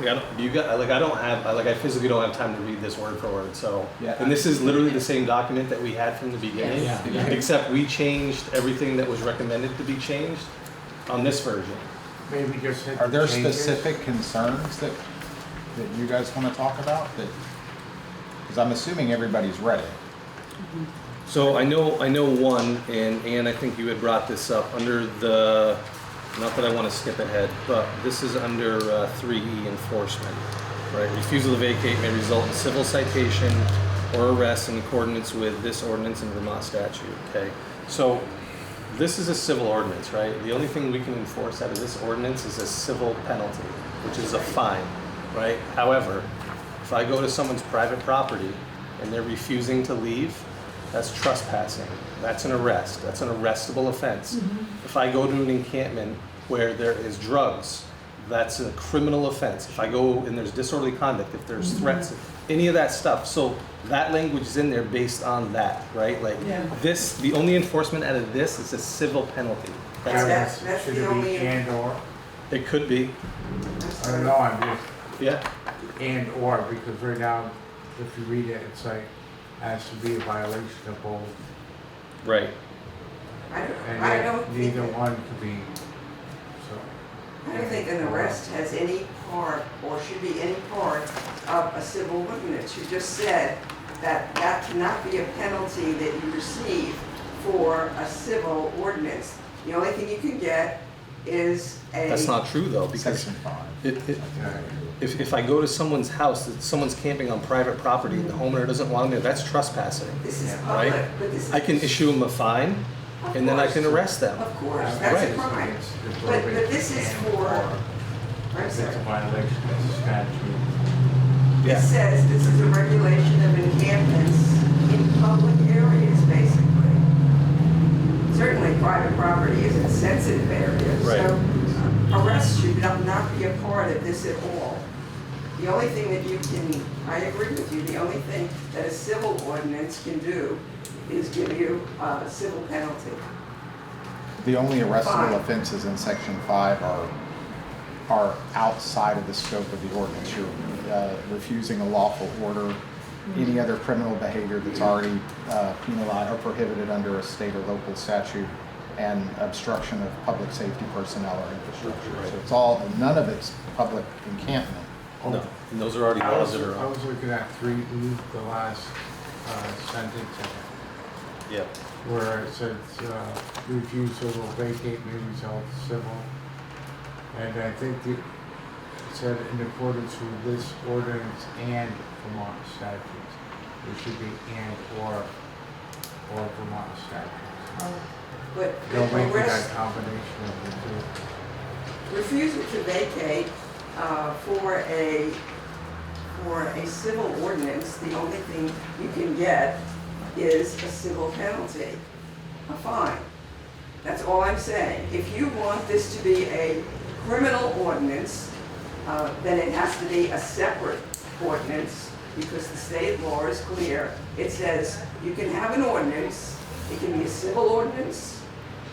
I physically don't have time to read this word for word, so. Yeah. And this is literally the same document that we had from the beginning, Yeah. except we changed everything that was recommended to be changed on this version. Maybe just hit Are there the changes. specific concerns that you guys want to talk about? Because I'm assuming everybody's read it. So I know one, and I think you had brought this up under the, not that I want to skip ahead, but this is under 3E enforcement, right? Refusal to vacate may result in civil citation or arrest in accordance with this ordinance and Vermont statute, okay? So this is a civil ordinance, right? The only thing we can enforce out of this ordinance is a civil penalty, which is a fine, right? However, if I go to someone's private property and they're refusing to leave, that's trespassing. That's an arrest. That's an arrestable offense. If I go to an encampment where there is drugs, that's a criminal offense. If I go and there's disorderly conduct, if there's threats, any of that stuff. So that language is in there based on that, right? Like Yeah. this, the only enforcement out of this is a civil penalty. That's, That's Should the it only. be and or? It could be, I don't know, I'm just, yeah. and or, because right now, if you read it, it's like, has to be a violation of both. Right. I And don't yet, think, neither one could be, so. I don't think an arrest has any part, or should be any part of a civil ordinance. You just said that that cannot be a penalty that you receive for a civil ordinance. The only thing you can get is a. That's not true though, because Section 5. if I go to someone's house, that someone's camping on private property and the homeowner doesn't want them there, that's trespassing. This is Yeah. public, Right. but this is. I can issue them a fine Of and then I course. can arrest them. Of course, Right. that's a crime. It's But prohibited this is and for, or. I'm It's sorry. a violation of the statute. It says this is a regulation of encampments in public areas, basically. Certainly, private property is a sensitive area, so arrest should not be a part of this at all. The only thing that you can, I agree with you, the only thing that a civil ordinance can do is give you a civil penalty. The only arrestable Fine. offenses in section 5 are outside of the scope of the ordinance. You're refusing a lawful order, any other criminal behavior that's already penalized or prohibited under a state or local statute, and obstruction of public safety personnel or infrastructure. So it's all, none of it's public encampment. No, and those are already I laws was, that are I on. was looking at 3E, the last sentence in it, Yeah. where it says, refusal will vacate may result civil. And I think it said in accordance with this ordinance and Vermont statutes. It should be and or Vermont statutes. But Don't make arrest, that combination of the two. refusal to vacate for a civil ordinance, the only thing you can get is a civil penalty, a fine. That's all I'm saying. If you want this to be a criminal ordinance, then it has to be a separate ordinance, because the state law is clear. It says you can have an ordinance, it can be a civil ordinance,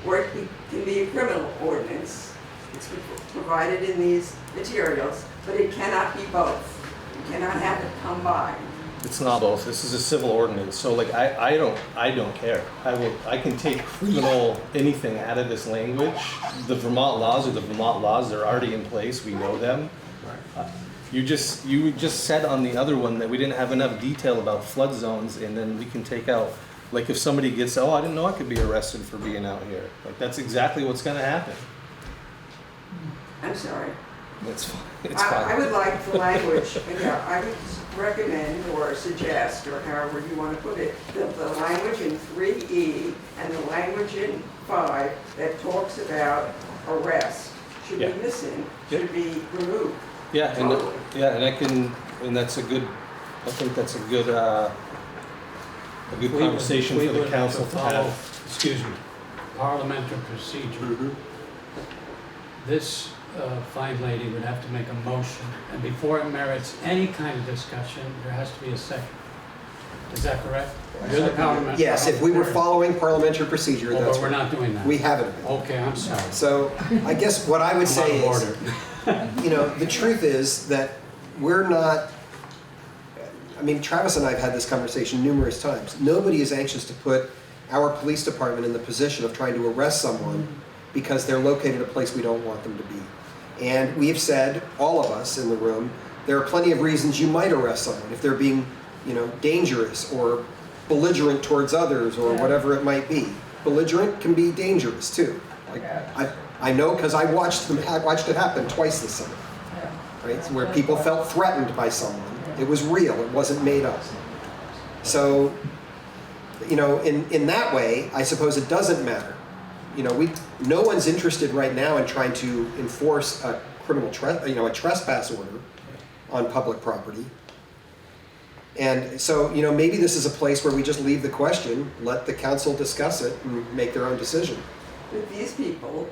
or it can be a criminal ordinance. It's provided in these materials, but it cannot be both. You cannot have it combined. It's not both. This is a civil ordinance, so like I don't care. I can take criminal anything out of this language. The Vermont laws are the Vermont laws. They're already in place. We know them. You just said on the other one that we didn't have enough detail about flood zones, and then we can take out, like if somebody gets, oh, I didn't know I could be arrested for being out here. Like that's exactly what's gonna happen. I'm sorry. It's fine. It's fine. I would like the language, yeah, I would recommend or suggest, or however you want to put it, that the language in 3E and the language in 5 that talks about arrest should be Yeah. missing, Yeah. should be removed. Yeah, and Totally. that's a good. I think that's a good conversation We for the would council to follow, have. excuse me, parliamentary procedure. This fine lady would have to make a motion, and before it merits any kind of discussion, there has to be a second. Is that correct? You're the parliamentary. Yes, if we were following parliamentary procedure, Oh, that's but we're what not doing that. we haven't been. Okay, I'm sorry. So I guess what I would I'm say out of is, order. you know, the truth is that we're not, I mean, Travis and I have had this conversation numerous times. Nobody is anxious to put our police department in the position of trying to arrest someone because they're located a place we don't want them to be. And we've said, all of us in the room, there are plenty of reasons you might arrest someone if they're being, you know, dangerous or belligerent towards others or whatever it might be. Belligerent can be dangerous too. Like I know because I watched it happen twice this summer. Right, where people felt threatened by someone. It was real. It wasn't made up. So, you know, in that way, I suppose it doesn't matter. You know, no one's interested right now in trying to enforce a criminal, a trespass order on public property. And so, you know, maybe this is a place where we just leave the question, let the council discuss it and make their own decision. But these people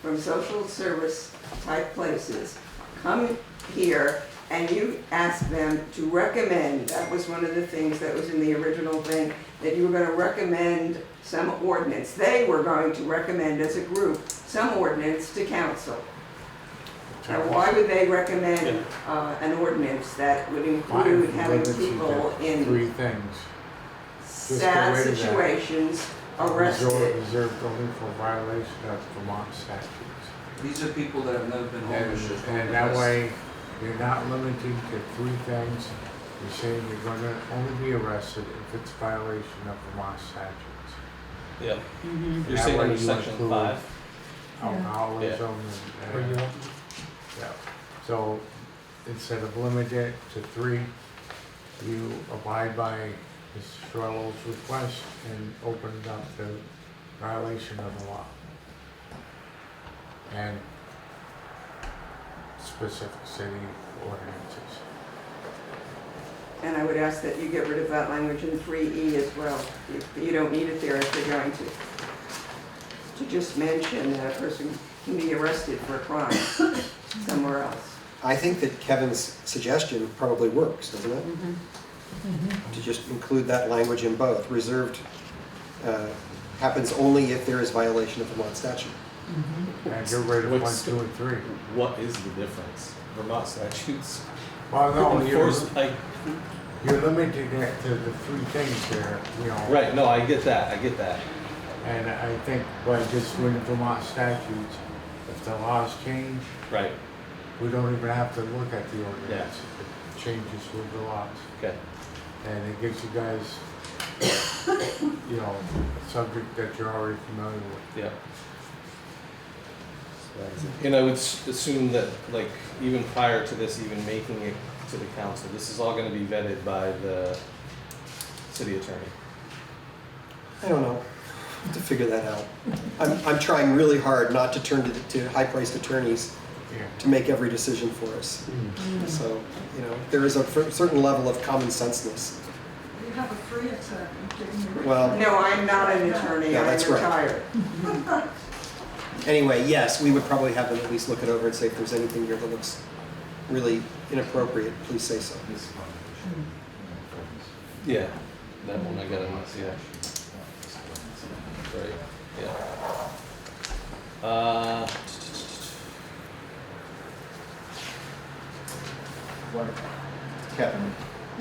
from social service type places come here and you asked them to recommend, that was one of the things that was in the original thing, that you were gonna recommend some ordinance. They were going to recommend as a group some ordinance to council. Now, why would they recommend an ordinance that would include having people in Three things. sad away that. situations arrested? Reserved only for violation of Vermont statutes. These are people that have never been homeless. And that way, you're not limiting to three things. You're saying you're gonna only be arrested if it's a violation of Vermont statutes. Yeah. And You're that saying way under you section include 5? Alcoholism Were you and, open? yeah. So instead of limiting it to three, you abide by Mr. Strello's request and open it up to violation of the law. And specific city ordinances. And I would ask that you get rid of that language in 3E as well. You don't need it there if you're going to just mention that a person can be arrested for a crime somewhere else. I think that Kevin's suggestion probably works, doesn't it? To just include that language in both. Reserved happens only if there is violation of Vermont statute. And get rid of 1, What's 2, and 3. What is the difference? Vermont statutes Well, no, enforce like. you're limiting it to the three things there, you know. Right, no, I get that, And I think by just doing Vermont statutes, if the laws change, Right, we don't even have to look at the ordinance. It changes with the laws. okay. And it gives you guys, you know, a subject that you're already familiar with. Yeah. And I would assume that, like, even prior to this even making it to the council, this is all gonna be vetted by the city attorney. I don't know, to figure that out. I'm trying really hard not to turn to high-priced attorneys Yeah. to make every decision for us. So, you know, there is a certain level of common senseness. You have a free attorney, didn't you? Well, No, I'm not an attorney, Yeah, I'm that's right. retired. anyway, yes, we would probably have them at least look it over and say if there's anything here that looks really inappropriate, please say so. Yeah, that one I gotta see, yeah. Right, yeah.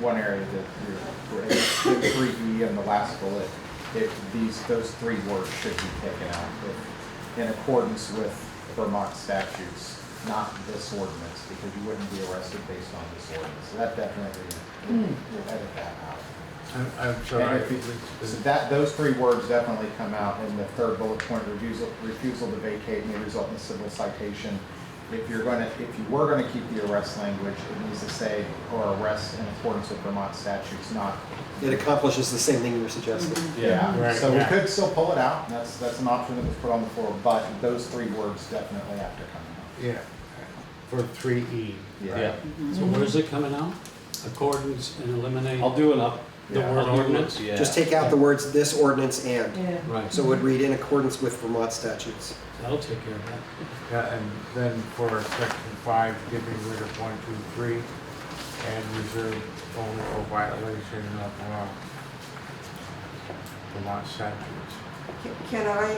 One area that you're, in 3E in the last bullet, those three words should be taken out. In accordance with Vermont statutes, not this ordinance, because you wouldn't be arrested based on this ordinance. So that definitely, we'll edit that out. I'm And sorry. so those three words definitely come out in the third bullet point, refusal to vacate may result in a civil citation. If you were gonna keep the arrest language, it needs to say, or arrest in accordance with Vermont statutes, not. It accomplishes the same thing you were suggesting. Yeah, Right, so we yeah. could still pull it out, that's an option that was put on the floor, but those three words definitely have to come out. Yeah, for 3E. Yeah, So where's it coming out? Accordance and eliminate I'll do the Yeah. word ordinance? Yeah. Just take out the words "this ordinance and," Yeah. Right, so it would read in accordance with Vermont statutes. that'll take care of that. Yeah, and then for section 5, getting rid of 1, 2, 3, and reserved only for violation of Vermont statutes. Can I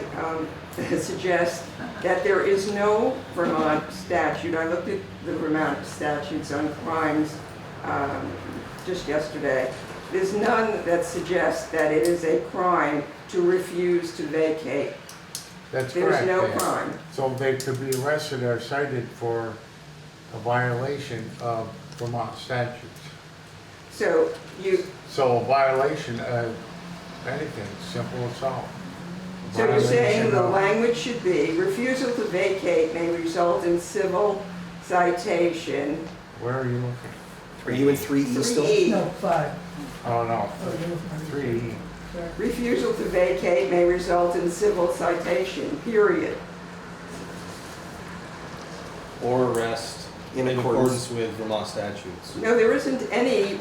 suggest that there is no Vermont statute, I looked at the Vermont statutes on crimes just yesterday. There's none that suggests that it is a crime to refuse to vacate. That's There's correct. no yeah. crime. So they could be arrested or cited for a violation of Vermont statutes. So So a violation of anything, simple as all. So you're saying the Violation of- language should be, refusal to vacate may result in civil citation. Where are you looking? Are you in 3E still? 3E. No, 5. Oh, no, Oh, you're looking at 3E. Sorry. Refusal to vacate may result in civil citation, period. or arrest in accordance. with Vermont statutes. No, there isn't any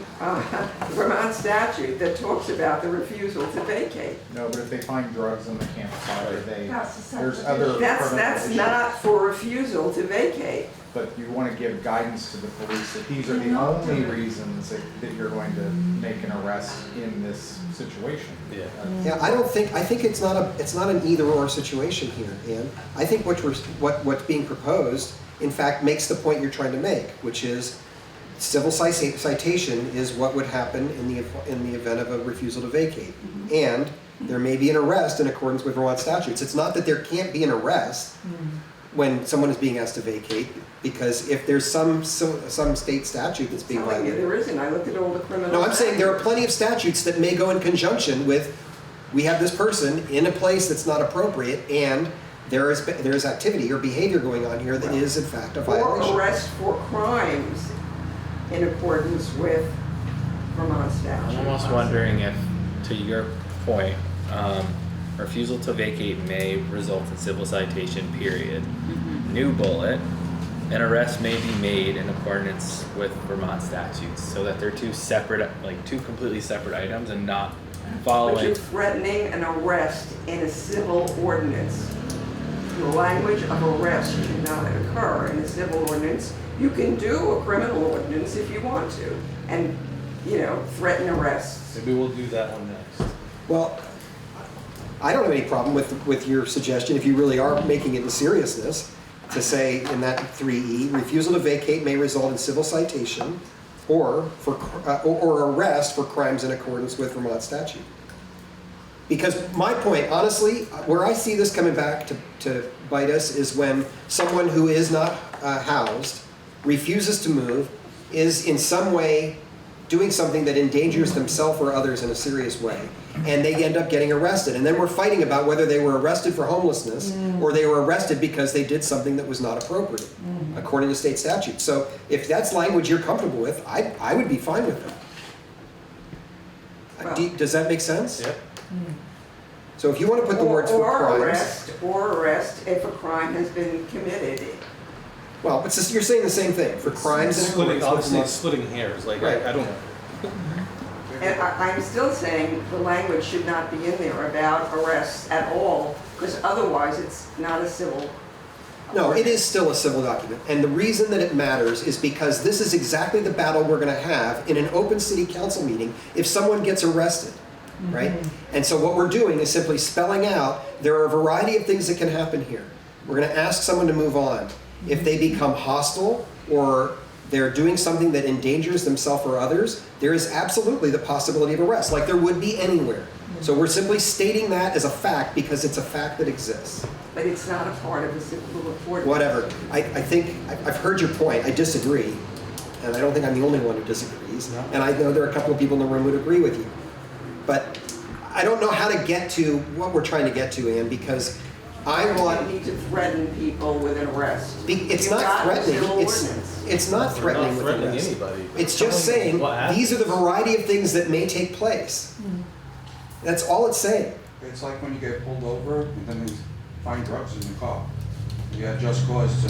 Vermont statute that talks about the refusal to vacate. No, but if they find drugs on the campsite, or That's a there's separate other issue. That's criminal not issues. for refusal to vacate. But you want to give guidance to the police that these are You're the not only doing it. reasons that you're going to make an arrest in this situation. Yeah. Yeah, I think it's not an either or situation here, Ann. I think what's being proposed, in fact, makes the point you're trying to make, which is civil citation is what would happen in the event of a refusal to vacate. And there may be an arrest in accordance with Vermont statutes. It's not that there can't be an arrest when someone is being asked to vacate, because if there's some state statute that's being Telling you violated. there isn't. I looked at all the criminal. No, I'm saying there are statutes. plenty of statutes that may go in conjunction with, we have this person in a place that's not appropriate, and there is activity or behavior going on here that is in fact a violation. Or arrest for crimes in accordance with Vermont statute. I'm almost wondering if, to your point, refusal to vacate may result in civil citation, period. New bullet, an arrest may be made in accordance with Vermont statutes, so that they're two completely separate items and not But following. you're threatening an arrest in a civil ordinance. The language of arrest should not occur in a civil ordinance. You can do a criminal ordinance if you want to, and, threaten arrests. Maybe we'll do that one next. Well, I don't have any problem with your suggestion, if you really are making it in seriousness, to say in that 3E, refusal to vacate may result in civil citation or arrest for crimes in accordance with Vermont statute. Because my point, honestly, where I see this coming back to bite us is when someone who is not housed refuses to move, is in some way doing something that endangers themselves or others in a serious way, and they end up getting arrested. And then we're fighting about whether they were arrested for homelessness or they were arrested because they did something that was not appropriate, according to state statute. So if that's language you're comfortable with, I would be fine with that. Does that make sense? Yep. So if you want to put the words for crimes. Or arrest if a crime has been committed. Well, it's just, you're saying the same thing, for crimes in accordance with Obviously, Vermont. splitting hairs, like, Right. I don't, And I'm still saying the language should not be in there about arrests at all, because otherwise it's not a civil. No, it is still a civil document. And the reason that it matters is because this is exactly the battle we're going to have in an open city council meeting if someone gets arrested, right? And so what we're doing is simply spelling out there are a variety of things that can happen here. We're going to ask someone to move on. If they become hostile or they're doing something that endangers themselves or others, there is absolutely the possibility of arrest, like there would be anywhere. So we're simply stating that as a fact because it's a fact that exists. But it's not a part of the civil report. Whatever. I think, I've heard your point. I disagree. And I don't think I'm the only one who disagrees. No. And I know there are a couple of people in the room who would agree with you. But I don't know how to get to what we're trying to get to, Ann, because I want... You need to threaten people with an arrest. It's You've not got a threatening. civil ordinance. It's not threatening with threatening arrest. anybody. It's just saying these are the variety of things that may take place. That's all it's saying. It's like when you get pulled over and then they find drugs in the car. You have just cause to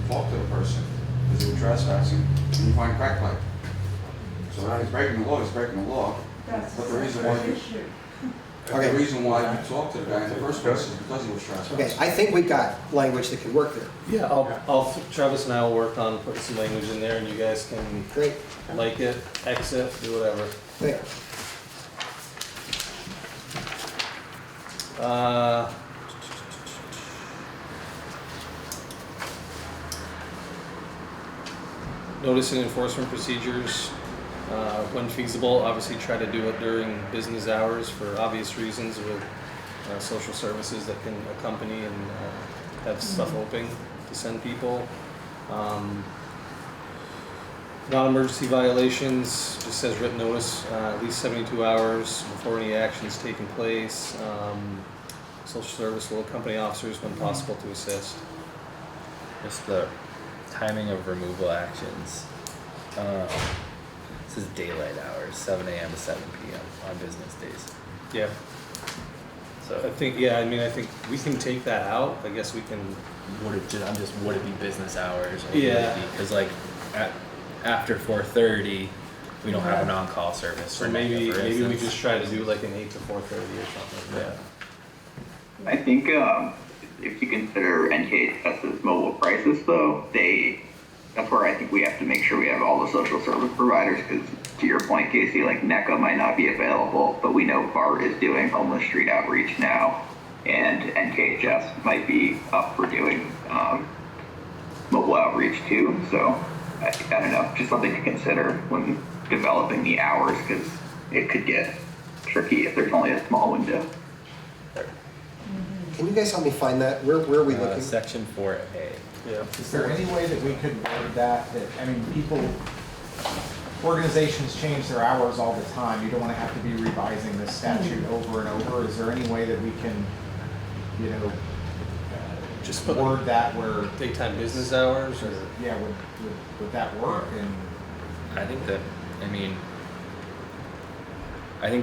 talk to the person because they were trespassing, and you find crack pipe. So if he's breaking the law, he's breaking the law. That's But a the reason why separate you, issue. Okay. the reason why you talk to the guy in the first place is because he was trespassing. Okay, I think we've got language that can work there. yeah, Travis and I will work on putting some language in there and you guys can Great. like it, exit, do whatever. Okay. Notice and enforcement procedures, when feasible, obviously try to do it during business hours for obvious reasons with social services that can accompany and have stuff open to send people. Non-emergency violations, just says written notice, at least 72 hours before any action is taking place. Social service will accompany officers when possible to assist. Just the timing of removal actions. This is daylight hours, 7 a.m. to 7 p.m. on business days. Yeah. So So I think, yeah, I mean, I think we can take that out. I guess we can, would it be business hours? Or Yeah. Because like after 4:30, we don't have an on-call service. so for maybe NECA, for we instance. just try to do like an 8 to 4:30 or something like that. I think if you consider NKHS's mobile crisis, though, that's where I think we have to make sure we have all the social service providers, because to your point, Casey, like NECA might not be available, but we know BART is doing homeless street outreach now, and NKHS might be up for doing mobile outreach too. So I don't know, just something to consider when developing the hours, because it could get tricky if there's only a small window. Can you guys help me find that? Where are we looking? Section 4A. Yeah. Is there any way that we could word that, I mean, organizations change their hours all the time. You don't want to have to be revising this statute over and over. Is there any way that we can, Just put word that where, daytime business hours, or yeah, would that work? And I think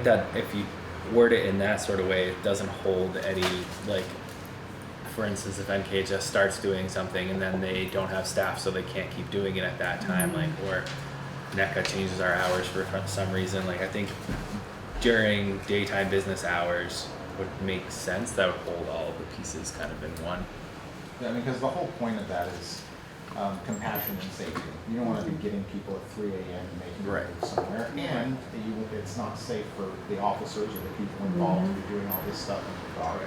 that if you word it in that sort of way, it doesn't hold any, like, for instance, if NKHS starts doing something and then they don't have staff so they can't keep doing it at that time, like, or NECA changes our hours for some reason, like, I think during daytime business hours would make sense. That would hold all of the pieces kind of in one. yeah, I mean, because the whole point of that is compassion and safety. You don't want to be getting people at 3 a.m. and making them Right. move somewhere, and it's not safe for the officers or the people involved to be doing all this stuff in the car.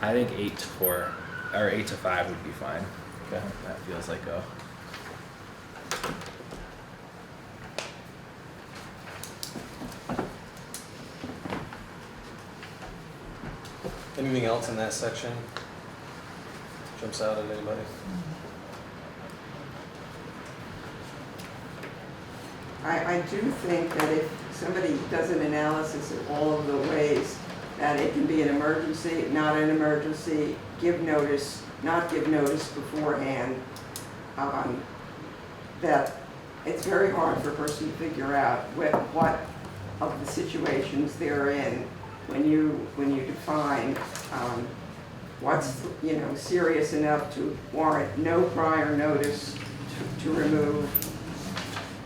I think 8 to 4 or 8 to 5 would be fine. Okay. That feels like a. anything else in that section jumps out at anybody? I do think that if somebody does an analysis of all of the ways that it can be an emergency, not an emergency, give notice, not give notice beforehand, that it's very hard for a person to figure out what of the situations they're in when you define what's serious enough to warrant no prior notice to remove,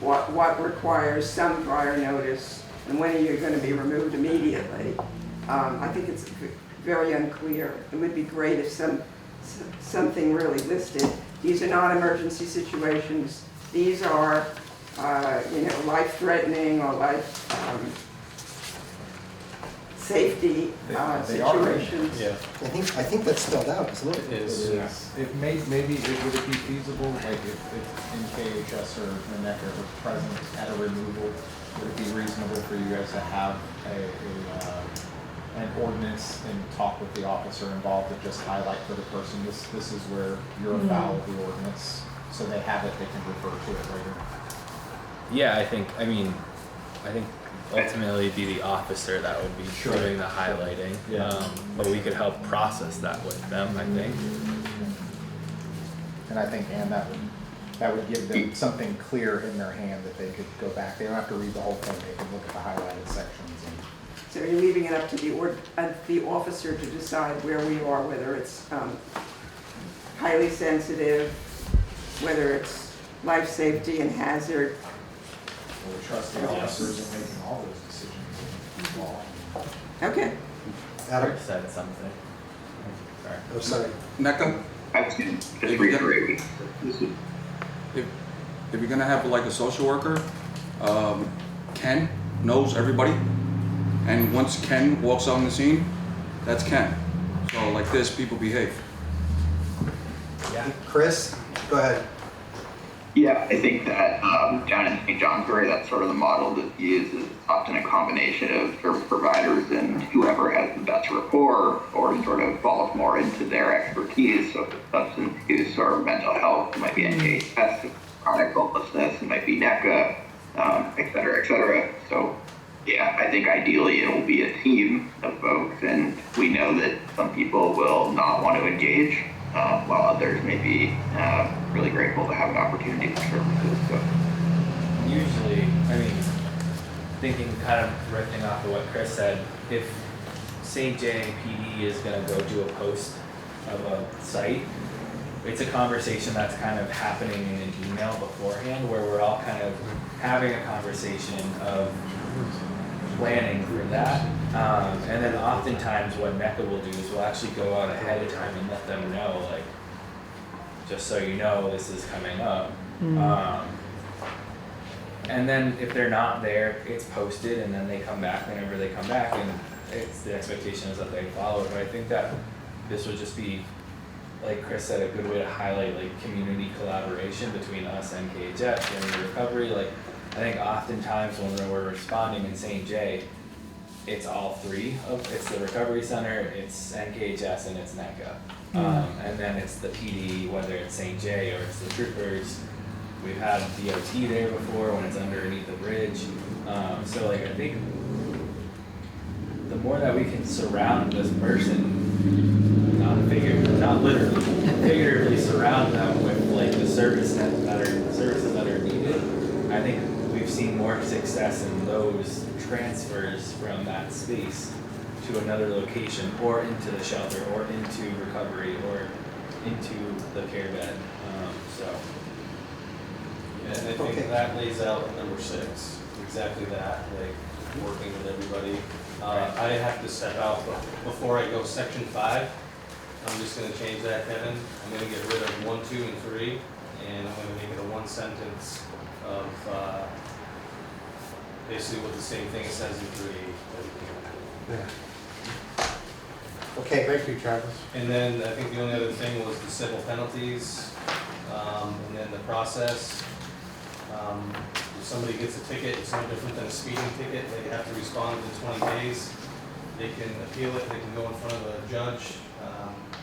what requires some prior notice, and when are you going to be removed immediately. I think it's very unclear. It would be great if something really listed. These are not emergency situations. These are, life-threatening or life safety situations. Yeah. I think that's spelled out, isn't it? It is. Maybe would it be feasible, like if NKHS or the NECA are present at a removal, would it be reasonable for you guys to have an ordinance and talk with the officer involved to just highlight for the person, this is where you're afoul of the ordinance, so they have it, they can refer to it later? Yeah, I think ultimately it'd be the officer that would be doing the highlighting. Yeah. But we could help process that with them, I think. And I think, that would give them something clear in their hand that they could go back. They don't have to read the whole thing, they can look at the highlighted sections. So you're leaving it up to the officer to decide where we are, whether it's highly sensitive, whether it's life safety and hazard. Or trust the officers in making all those decisions in law. Okay. Adam? Rick said something. Sorry. Oh, sorry. NECA, I was going to just reiterate, if you're gonna have like a social worker, Ken knows everybody, and once Ken walks on the scene, that's Ken. So like this, people behave. Yeah. Chris, go ahead. Yeah, I think that down in St. Johnsbury, that's sort of the model that's used is often a combination of service providers and whoever has the best rapport or sort of falls more into their expertise. So if it's substance use or mental health, it might be NHS, chronic homelessness, it might be NECA, et cetera, et cetera. So yeah, I think ideally it will be a team of folks, and we know that some people will not want to engage, while others may be really grateful to have an opportunity for services. So. Usually, I mean, thinking kind of riffing off of what Chris said, if St. J PD is gonna go do a post of a site, it's a conversation that's kind of happening in an email beforehand, where we're all kind of having a conversation of planning for that. And then oftentimes what NECA will do is we'll actually go out ahead of time and let them know, like, just so you know, this is coming up. And then if they're not there, it's posted, and then they come back whenever they come back, and it's the expectation is that they follow it. But I think that this would just be, like Chris said, a good way to highlight like community collaboration between us and KHS and the recovery. Like, I think oftentimes when we're responding in St. J, it's all three it's the recovery center, it's NKHS, and it's NECA. And then it's the PD, whether it's St. J or it's the troopers. We've had DOT there before when it's underneath the bridge. So like, I think the more that we can surround this person, not literally, figuratively surround them with like the services that are needed, I think we've seen more success in those transfers from that space to another location, or into the shelter, or into recovery, or into the care bed. So. Yeah, and I think that lays out number 6, exactly that, like working with everybody. I have to step out, but before I go, section 5, I'm just gonna change that, Kevin. I'm gonna get rid of 1, 2, and 3, and I'm gonna make it a 1 sentence of basically what the same thing it says in 3. Yeah. Okay. Thank you, Travis. And then I think the only other thing was the civil penalties, and then the process. If somebody gets a ticket, it's no different than a speeding ticket. They have to respond within 20 days. They can appeal it, they can go in front of a judge.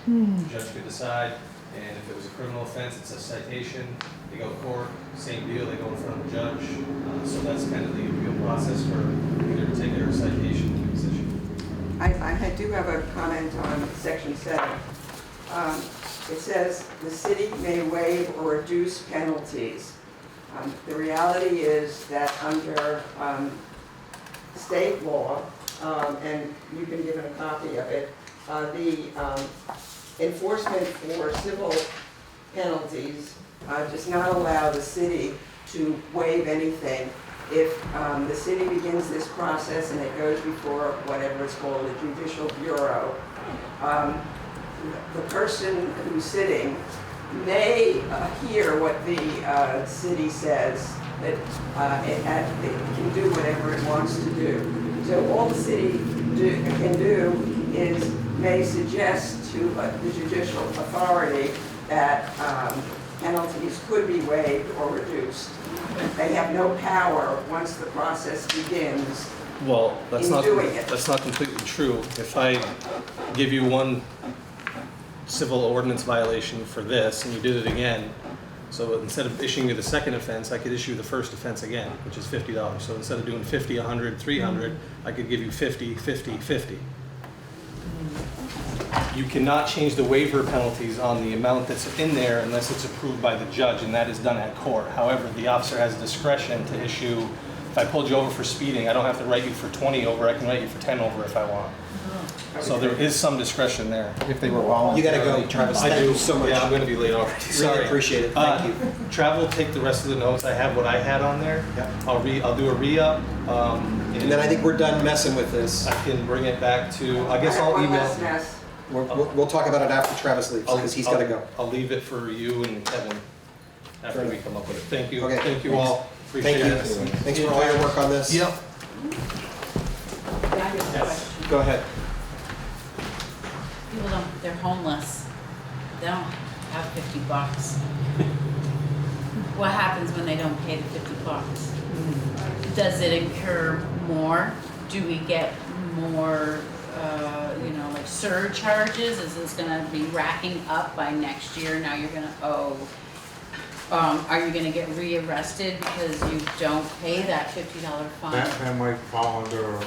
The judge could decide, and if it was a criminal offense, it's a citation. They go to court, same deal, they go in front of a judge. So that's kind of the appeal process for either a ticket or a citation position. I do have a comment on section 7. It says the city may waive or reduce penalties. The reality is that under state law, and you've been given a copy of it, the enforcement for civil penalties does not allow the city to waive anything. If the city begins this process and it goes before whatever it's called, the Judicial Bureau, the person who's sitting may hear what the city says, that it can do whatever it wants to do. So all the city can do is may suggest to the judicial authority that penalties could be waived or reduced. They have no power once the process begins. Well, that's in not doing it. that's not completely true. If I give you one civil ordinance violation for this and you did it again, so instead of issuing you the second offense, I could issue the first offense again, which is $50. So instead of doing 50, 100, 300, I could give you 50, 50, 50. You cannot change the waiver penalties on the amount that's in there unless it's approved by the judge, and that is done at court. However, the officer has discretion to issue. If I pulled you over for speeding, I don't have to write you for 20 over, I can write you for 10 over if I want. So there is some discretion there. If they were voluntarily. You gotta go, Travis. I Thank do. you so much. Yeah, I'm gonna be late already. Sorry. Really appreciate it. Thank you. Travel, take the rest of the notes. I have what I had on there. Yep. I'll do a re-up. And then I think we're done messing with this. I can bring it back to, I guess have I'll one email. last mess. We'll talk about it after Travis leaves, because he's gotta go. I'll leave it for you and Kevin after we come up with it. Thank you. Okay, Thank you thanks. all. Appreciate Thank you. it. Thanks for all your work on this. Yep. I have a question. Go ahead. People don't, they're homeless. They don't have $50. What happens when they don't pay the $50? Does it incur more? Do we get more, like surcharges? Is this gonna be racking up by next year? Now you're gonna owe, are you gonna get rearrested because you don't pay that $50 fine? That might fall under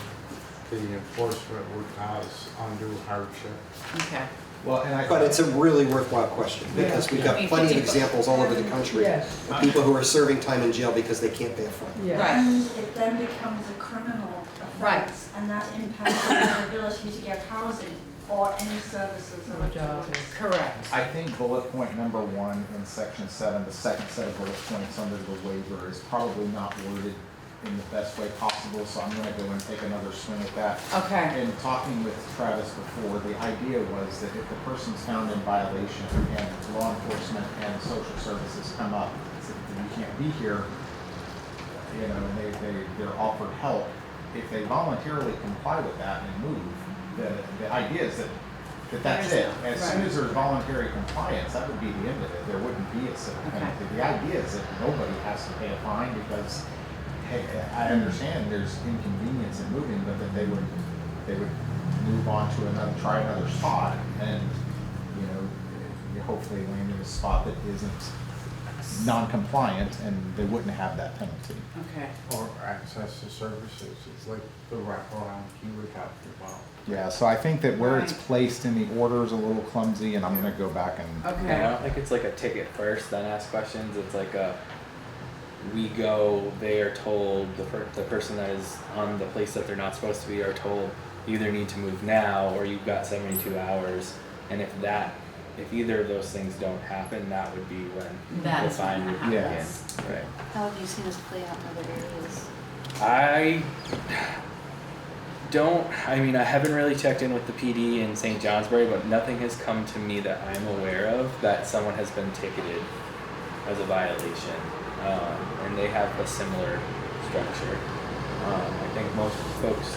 the enforcement would cause undue hardship. Okay. Well, and But it's a really worthwhile question, because we've got plenty of examples all over the country Yes, of people who are serving time in jail because they can't pay a fine. yes. Right. And it then becomes a criminal Right. offense and that impacts their ability to get housing or any services or jobs. Correct. I think bullet point number 1 in section 7, the second set of bullet points under the waiver is probably not worded in the best way possible, so I'm gonna go and take another swing at that. Okay. In talking with Travis before, the idea was that if the person's found in violation and law enforcement and social services come up and say, you can't be here, you know, and they're offered help, if they voluntarily comply with that and move, the idea is that's it. As soon as there's voluntary compliance, that would be the end of it. There wouldn't be a civil penalty. The idea is that nobody has to pay a fine because, hey, I understand there's inconvenience in moving, but that they would move on to try another spot, and you know, hopefully land in a spot that isn't non-compliant, and they wouldn't have that penalty. Okay. Or access to services, it's like the wraparound you were talking about. Yeah, so I think that where it's Right. placed in the order is a little clumsy, and I'm gonna go back and. Okay. I don't think it's like a ticket first, then ask questions. It's like we go, they are told, the person that is on the place that they're not supposed to be are told, you either need to move now or you've got 72 hours. And if either of those things don't happen, that would be when That's the fine when would that begin. happens. Right. How have you seen this play out in other areas? I mean, I haven't really checked in with the PD in St. Johnsbury, but nothing has come to me that I'm aware of that someone has been ticketed as a violation. And they have a similar structure. I think most folks,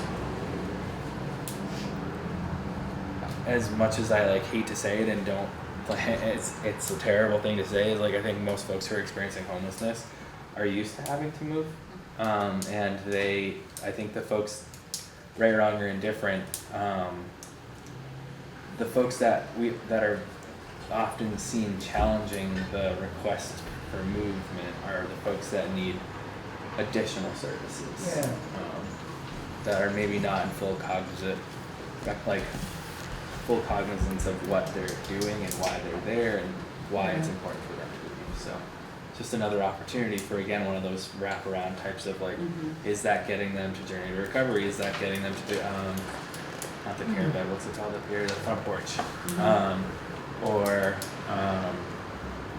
as much as I hate to say it and don't, it's a terrible thing to say, is I think most folks who are experiencing homelessness are used to having to move. And I think the folks, right, wrong, or indifferent, the folks that are often seen challenging the request for movement are the folks that need additional services. That are maybe not in full cognizance of what they're doing and why they're there and why it's important for them to leave. So just another opportunity for, again, one of those wraparound types of is that getting them to Journey to Recovery? Is that getting them to the not the care bed, what's it called up here, the front porch? Or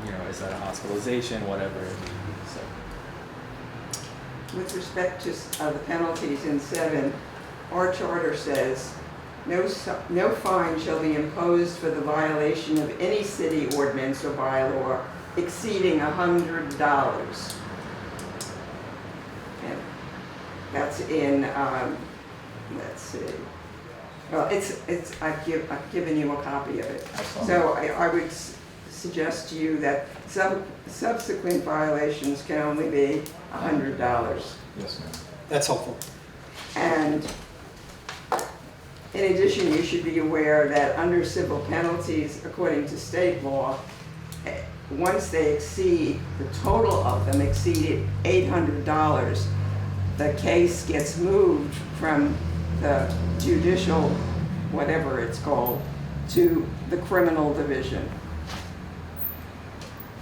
you know, is that a hospitalization, whatever it may be. So With respect to the penalties in 7, our charter says, no fine shall be imposed for the violation of any city ordinance or bylaw exceeding $100. And that's in, let's see. Well, I've given you a copy of it. So I would suggest to you that some subsequent violations can only be $100. Yes, ma'am. That's helpful. And in addition, you should be aware that under civil penalties, according to state law, once they exceed, the total of them exceeded $800, the case gets moved from the judicial, whatever it's called, to the criminal division.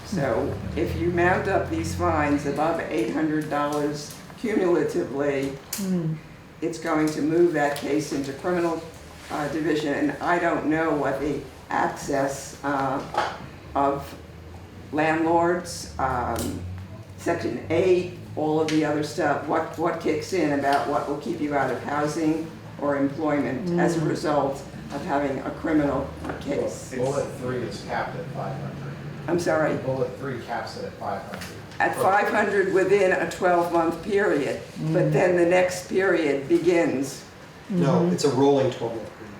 So if you mount up these fines above $800 cumulatively, it's going to move that case into criminal division. And I don't know what the access of landlords, Section 8, all of the other stuff, what kicks in about what will keep you out of housing or employment as a result of having a criminal case. Bullet 3 is capped at 500. I'm sorry? Bullet 3 caps it at 500. At 500 within a 12-month period, but then the next period begins. No, it's a rolling 12-month period.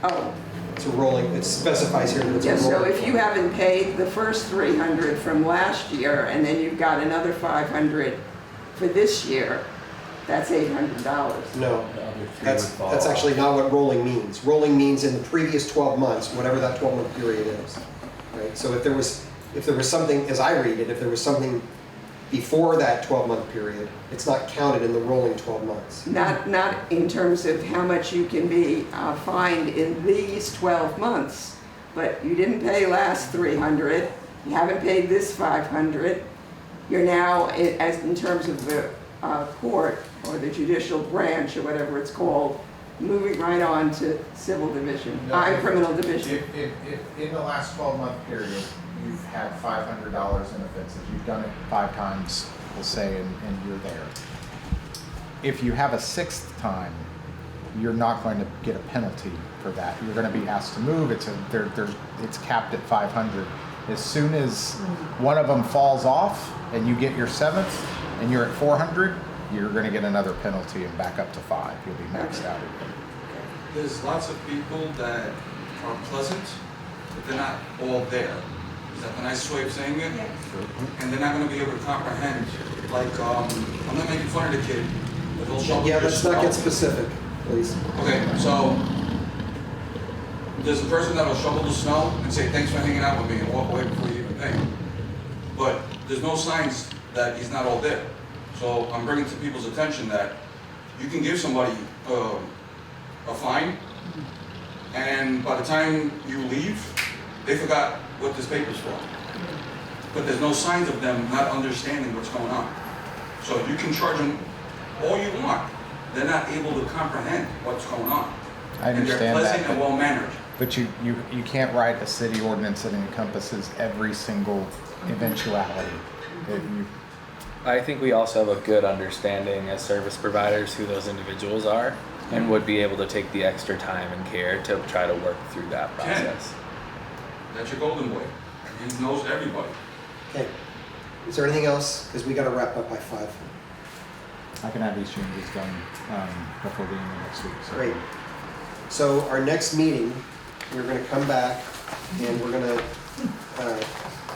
Oh, It's a rolling, it specifies here that it's a yeah, rolling. so if you haven't paid the first 300 from last year, and then you've got another 500 for this year, that's $800. No, that's actually not what rolling means. Rolling means in the previous 12 months, whatever that 12-month period is. Right? So if there was something, as I read it, if there was something before that 12-month period, it's not counted in the rolling 12 months. Not in terms of how much you can be fined in these 12 months, but you didn't pay last 300, you haven't paid this 500, you're now, as in terms of the court or the judicial branch or whatever it's called, moving right on to civil division, criminal division. If in the last 12-month period, you've had $500 in offenses, you've done it 5 times, we'll say, and you're there. If you have a 6th time, you're not going to get a penalty for that. You're going to be asked to move. It's capped at 500. As soon as one of them falls off and you get your 7th and you're at 400, you're going to get another penalty and back up to 5. You'll be maxed out again. There's lots of people that are pleasant, but they're not all there. Is that the nice way of saying it? Yes. And they're not gonna be able to comprehend, like, I'm not making fun of the kid, but they'll show Yeah, their let's not get snow. specific, please. Okay, so, there's a person that'll shovel the snow and say, thanks for hanging out with me, and walk away before you even pay. But there's no signs that he's not all there. So I'm bringing to people's attention that you can give somebody a fine, and by the time you leave, they forgot what this paper's for. But there's no signs of them not understanding what's going on. So you can charge them all you want. They're not able to comprehend what's going on. I understand and they're pleasant that, and well-mannered. but you can't write a city ordinance that encompasses every single eventuality. I think we also have a good understanding as service providers who those individuals are and would be able to take the extra time and care to try to work through that process. That's your golden boy. He knows everybody. Okay. Is there anything else? Because we got to wrap up by 5. I can have these changes done before the end of next week. So. Great. So our next meeting, we're going to come back and we're going to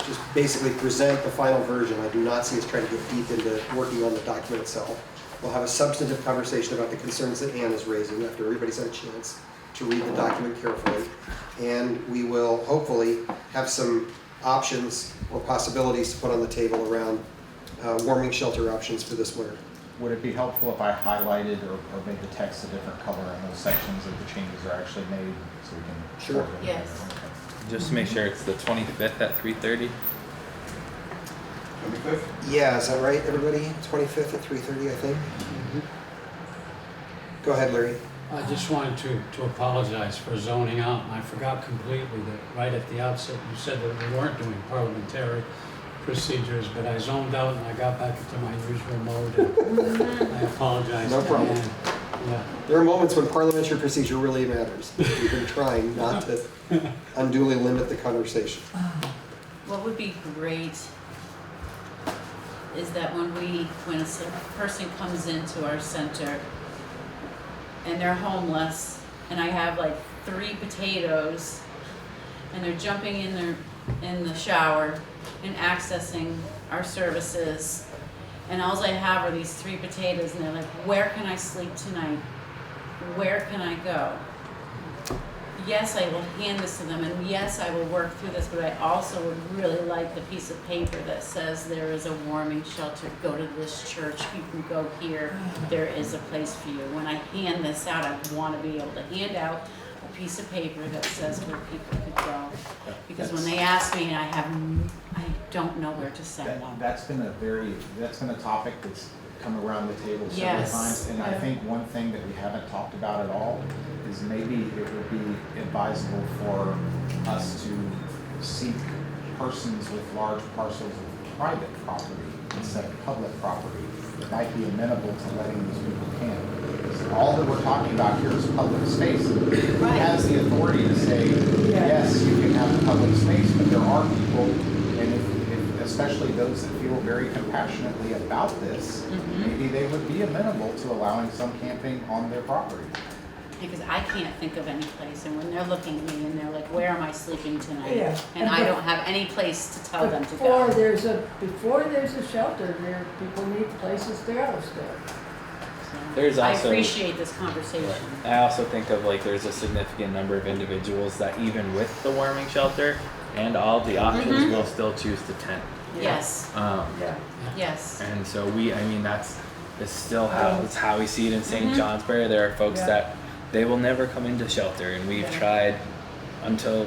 just basically present the final version. I do not see us trying to get deep into working on the document itself. We'll have a substantive conversation about the concerns that Ann is raising after everybody's had a chance to read the document carefully. And we will hopefully have some options or possibilities to put on the table around warming shelter options for this winter. Would it be helpful if I highlighted or made the text a different color in those sections that the changes are actually made so we can... Sure. Yes. Okay. Just to make sure it's the 25th at 3:30. 25th? Yeah, is that right, everybody? 25th at 3:30, I think. Go ahead, Larry. I just wanted to apologize for zoning out. I forgot completely that right at the outset, you said that we weren't doing parliamentary procedures, but I zoned out and I got back into my usual mode. And I apologize. No to problem. Ann. Yeah. There are moments when parliamentary procedure really matters. We've been trying not to unduly limit the conversation. What would be great is that when a person comes into our center and they're homeless, and I have like 3 potatoes, and they're jumping in the shower and accessing our services, and all I have are these 3 potatoes, and they're like, where can I sleep tonight? Where can I go? Yes, I will hand this to them, and yes, I will work through this, but I also would really like the piece of paper that says there is a warming shelter, go to this church, you can go here, there is a place for you. When I hand this out, I want to be able to hand out a piece of paper that says where people could go. Because when they ask me, I don't know where to send them. That's been a topic that's come around the table several Yes. times, and I think one thing that we haven't talked about at all is maybe it would be advisable for us to seek persons with large parcels of private property instead of public property that might be amenable to letting these people camp. Because all that we're talking about here is public space. Who has the authority to say, yes, you can have public space, but there are people, and if especially those that feel very compassionately about this, maybe they would be amenable to allowing some camping on their property. Because I can't think of any place, and when they're looking at me and they're like, where am I sleeping tonight? Yeah. And I don't have any place to tell them to go. Before there's a shelter, people need places to go still. There's I also, appreciate this conversation. I also think of like there's a significant number of individuals that even with the warming shelter and all the options will still choose to tent. Yes, yes. And so it's still how we see it in St. Johnsbury. There are folks that they will never come into shelter, and we've tried until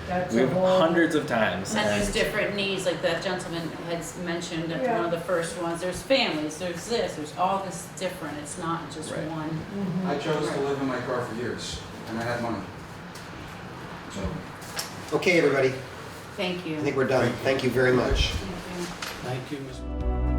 That's We a have whole. hundreds of times. And there's and- different needs, like that gentleman had mentioned at one of the first ones, there's families, there's this, there's all this different, it's not just Right. one. Mhm. I chose to live in my car for years, and I had money. So, Okay, everybody, Thank you. I think we're done. Thank you very much. Thank you. Thank you, Ms.